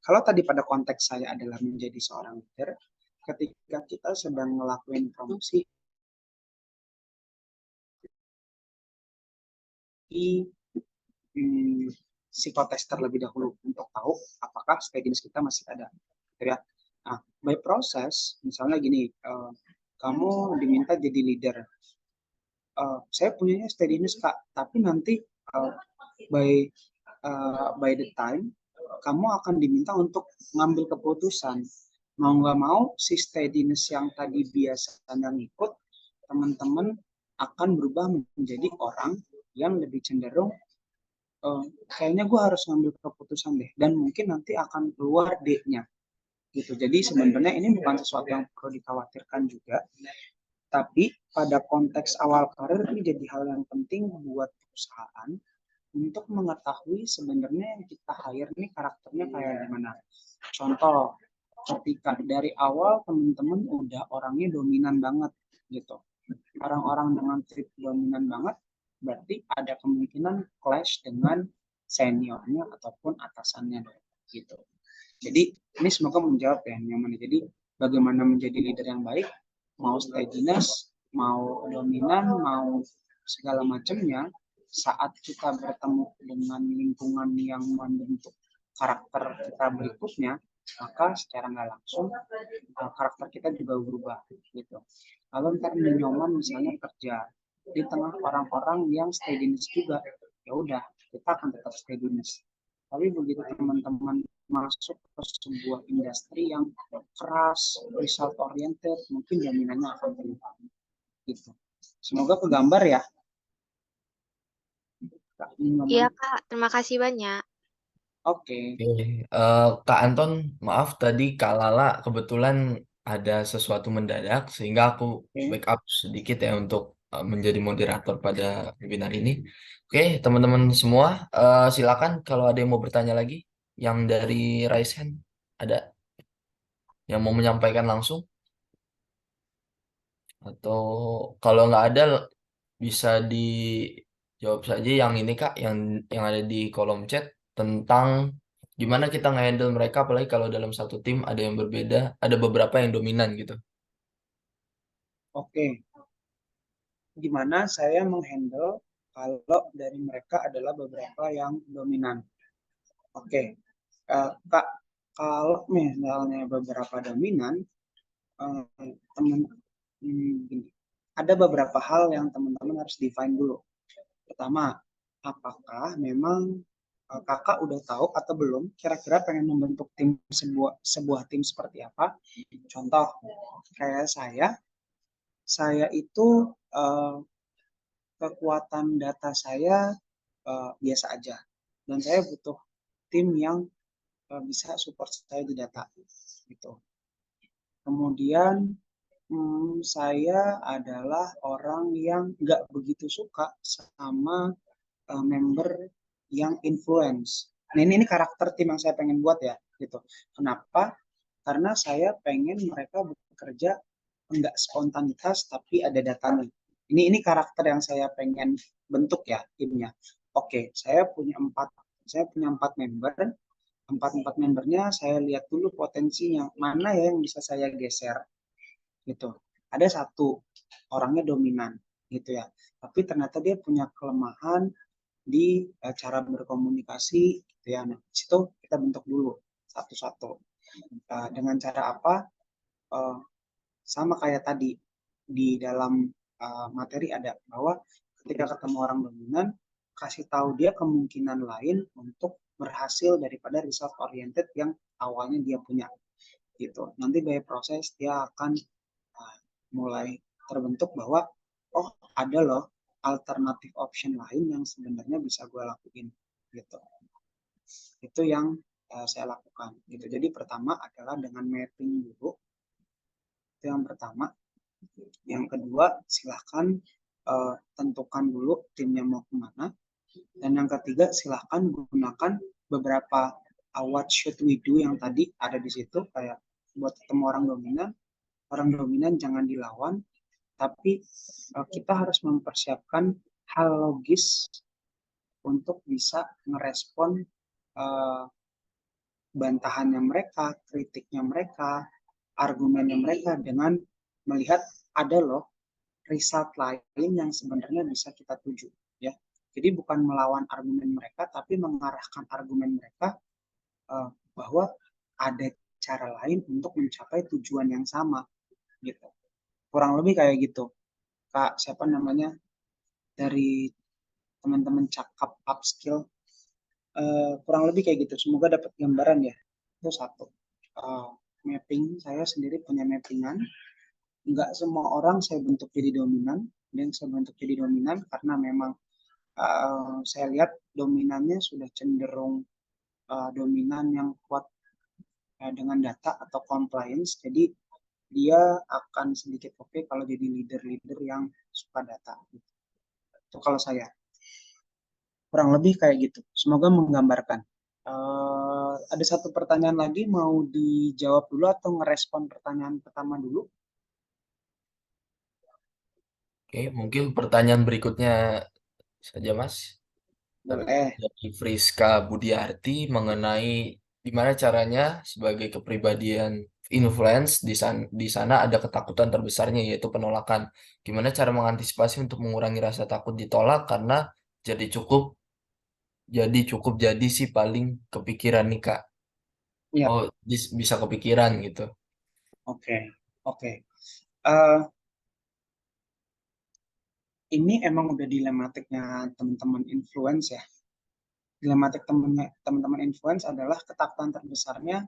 Kalau tadi pada konteks saya adalah menjadi seorang leader, ketika kita sedang ngelakuin promosi psikotes terlebih dahulu untuk tahu apakah steadiness kita masih ada. Ya. Nah, by proses, misalnya gini, kamu diminta jadi leader. Saya punyanya steadiness Kak, tapi nanti by the time kamu akan diminta untuk ngambil keputusan. Mau nggak mau, si steadiness yang tadi biasanya ngikut, teman-teman akan berubah menjadi orang yang lebih cenderung kayaknya gue harus ngambil keputusan deh, dan mungkin nanti akan keluar D-nya gitu. Jadi sebenarnya ini bukan sesuatu yang perlu dikhawatirkan juga, tapi pada konteks awal karir ini jadi hal yang penting buat perusahaan untuk mengetahui sebenarnya yang kita hire ini karakternya kayak gimana. Contoh, ketika dari awal teman-teman udah orangnya dominan banget gitu, orang-orang dengan trik dominan banget, berarti ada kemungkinan clash dengan seniornya ataupun atasannya gitu. Jadi ini semoga menjawab ya Nyoman. Jadi bagaimana menjadi leader yang baik, mau steadiness, mau dominan, mau segala macamnya, saat kita bertemu dengan lingkungan yang membentuk karakter kita berikutnya, maka secara nggak langsung karakter kita juga berubah gitu. Kalau ntar Nyoman misalnya kerja di tengah orang-orang yang steadiness juga, ya udah kita akan tetap steadiness. Tapi begitu teman-teman masuk ke sebuah industri yang keras, result oriented, mungkin jaminannya akan berubah gitu. Semoga kegambar ya. Iya, Kak. Terima kasih banyak. Oke. Kak Anton, maaf tadi Kak Lala kebetulan ada sesuatu mendadak sehingga aku backup sedikit ya untuk menjadi moderator pada webinar ini. Oke, teman-teman semua, silakan kalau ada yang mau bertanya lagi. Yang dari raise hand, ada yang mau menyampaikan langsung? Atau kalau nggak ada, bisa dijawab saja yang ini Kak, yang ada di kolom chat tentang gimana kita nge-handle mereka, apalagi kalau dalam satu tim ada yang berbeda, ada beberapa yang dominan gitu. Oke. Gimana saya menghandle kalau dari mereka adalah beberapa yang dominan. Oke. Kak, kalau misalnya beberapa dominan, teman ada beberapa hal yang teman-teman harus define dulu. Pertama, apakah memang kakak udah tahu atau belum kira-kira pengen membentuk tim sebuah tim seperti apa? Contoh kayak saya itu kekuatan data saya biasa aja, dan saya butuh tim yang bisa support saya di data gitu. Kemudian saya adalah orang yang nggak begitu suka sama member yang influence. Nah, ini karakter tim yang saya pengen buat ya gitu. Kenapa? Karena saya pengen mereka bekerja enggak spontanitas tapi ada datanya. Ini karakter yang saya pengen bentuk ya timnya. Oke, saya punya empat member. Empat membernya saya lihat dulu potensinya mana ya yang bisa saya geser gitu. Ada satu orangnya dominan gitu ya, tapi ternyata dia punya kelemahan di cara berkomunikasi gitu ya. Nah, di situ kita bentuk dulu satu-satu. Dengan cara apa? Sama kayak tadi di dalam materi ada bahwa ketika ketemu orang dominan, kasih tahu dia kemungkinan lain untuk berhasil daripada result oriented yang awalnya dia punya gitu. Nanti by proses dia akan mulai terbentuk bahwa oh ada loh alternatif option lain yang sebenarnya bisa gue lakuin gitu. Itu yang saya lakukan gitu. Jadi pertama adalah dengan mapping dulu. Itu yang pertama. Yang kedua silahkan tentukan dulu timnya mau kemana. Dan yang ketiga silahkan gunakan beberapa what should we do yang tadi ada di situ, kayak buat ketemu orang dominan jangan dilawan, tapi kita harus mempersiapkan hal logis untuk bisa merespon bantahannya mereka, kritiknya mereka, argumennya mereka dengan melihat ada loh result lain yang sebenarnya bisa kita tuju ya. Jadi bukan melawan argumen mereka tapi mengarahkan argumen mereka bahwa ada cara lain untuk mencapai tujuan yang sama gitu. Kurang lebih kayak gitu. Kak, siapa namanya dari teman-teman cakap upskill, kurang lebih kayak gitu. Semoga dapat gambaran ya. Itu satu. Mapping, saya sendiri punya mappingan. Nggak semua orang saya bentuk jadi dominan. Dan saya bentuk jadi dominan karena memang saya lihat dominannya sudah cenderung dominan yang kuat dengan data atau compliance. Jadi dia akan sedikit oke kalau jadi leader-leader yang suka data. Itu kalau saya. Kurang lebih kayak gitu. Semoga menggambarkan. Ada satu pertanyaan lagi, mau dijawab dulu atau ngerespon pertanyaan pertama dulu? Oke, mungkin pertanyaan berikutnya saja, Mas. Boleh. Dari Friska Budiarti mengenai gimana caranya sebagai kepribadian influence di sana ada ketakutan terbesarnya yaitu penolakan. Gimana cara mengantisipasi untuk mengurangi rasa takut ditolak karena jadi cukup jadi sih paling kepikiran nih Kak. Iya. Oh, bisa kepikiran gitu. Oke. Ini emang udah dilematiknya teman-teman influence ya. Dilematik teman-teman influence adalah ketakutan terbesarnya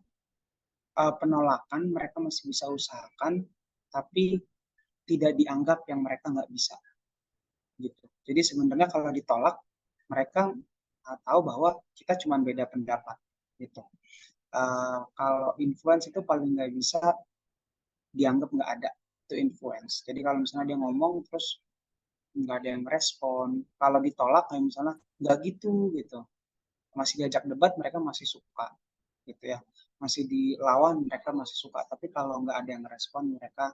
penolakan, mereka masih bisa usahakan, tapi tidak dianggap yang mereka nggak bisa. Gitu. Jadi sebenarnya kalau ditolak, mereka tahu bahwa kita cuma beda pendapat. Gitu. Kalau influence itu paling nggak bisa dianggap nggak ada, itu influence. Jadi kalau misalnya dia ngomong terus nggak ada yang respon, kalau ditolak kayak misalnya nggak gitu, masih diajak debat mereka masih suka, gitu ya, masih dilawan mereka masih suka, tapi kalau nggak ada yang respon mereka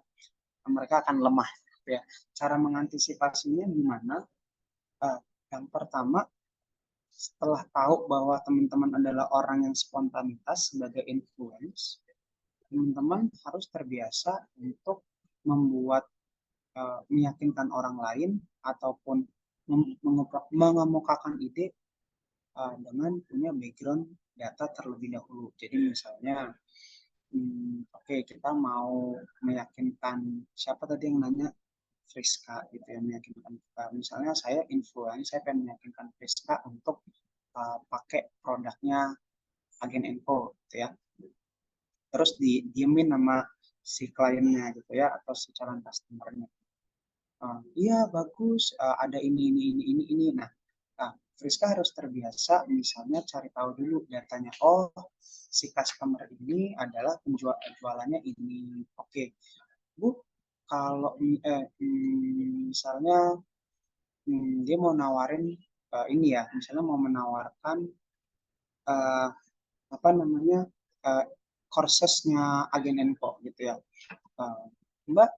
akan lemah, gitu ya. Cara mengantisipasinya gimana? Yang pertama, setelah tahu bahwa teman-teman adalah orang yang spontanitas sebagai influence, teman-teman harus terbiasa untuk membuat meyakinkan orang lain ataupun mengemukakan ide dengan punya background data terlebih dahulu. Jadi misalnya, oke, kita mau meyakinkan siapa tadi yang nanya, Friska gitu ya, meyakinkan kita. Misalnya saya influence, saya pengen meyakinkan Friska untuk pakai produknya Agen Info gitu ya. Terus diemin sama si kliennya gitu ya, atau si calon customernya. iya bagus, ada ini. Nah, Friska harus terbiasa misalnya cari tahu dulu datanya. Oh, si customer ini adalah jualannya ini. Oke, Bu, kalau misalnya dia mau nawarin ini ya, misalnya mau menawarkan eh, apa namanya eh, courses-nya Agen Enko gitu ya. Eh, Mbak,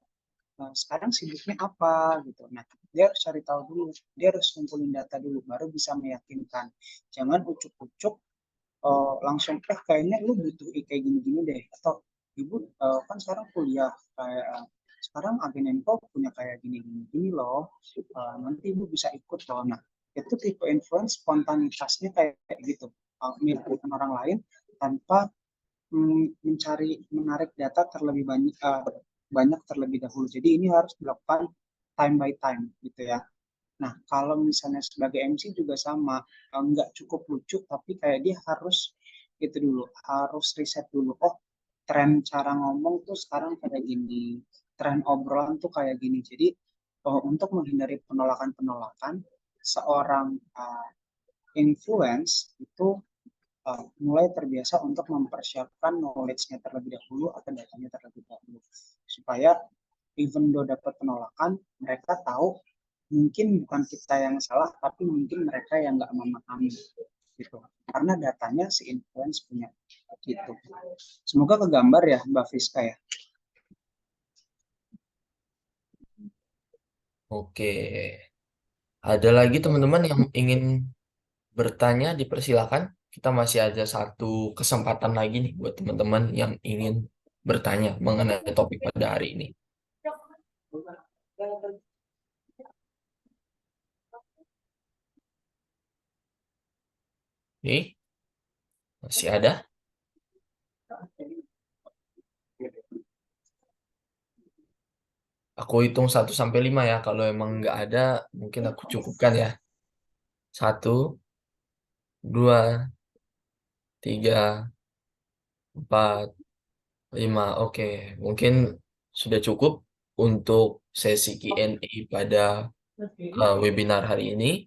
sekarang sibuknya apa gitu. Nah, dia harus cari tahu dulu, dia harus kumpulin data dulu, baru bisa meyakinkan. Jangan ucuk-ucuk langsung kayaknya lu butuh kayak gini-gini deh, atau ibu kan sekarang kuliah kayak sekarang Agen Info punya kayak gini-gini loh, nanti ibu bisa ikut loh. Nah, itu tipe influence spontanitasnya kayak gitu, mengikuti orang lain tanpa menarik data terlebih banyak terlebih dahulu. Jadi ini harus dilakukan time by time gitu ya. Nah, kalau misalnya sebagai MC juga sama, nggak cukup lucu, tapi kayak dia harus gitu dulu, harus riset dulu. Oh, tren cara ngomong tuh sekarang kayak gini, tren obrolan tuh kayak gini. Jadi, untuk menghindari penolakan-penolakan, seorang influence itu mulai terbiasa untuk mempersiapkan knowledge-nya terlebih dahulu atau datanya terlebih dahulu. Supaya even though dapat penolakan, mereka tahu mungkin bukan kita yang salah, tapi mungkin mereka yang nggak memahami gitu. Karena datanya si influence punya gitu. Semoga kegambar ya Mbak Friska ya. Oke. Ada lagi teman-teman yang ingin bertanya, dipersilakan. Kita masih ada satu kesempatan lagi nih buat teman-teman yang ingin bertanya mengenai topik pada hari ini. Oke, masih ada? Aku hitung 1 sampai 5 ya. Kalau emang nggak ada, mungkin aku cukupkan ya. 1, 2, 3, 4, 5. Oke, mungkin sudah cukup untuk sesi Q&A pada webinar hari ini.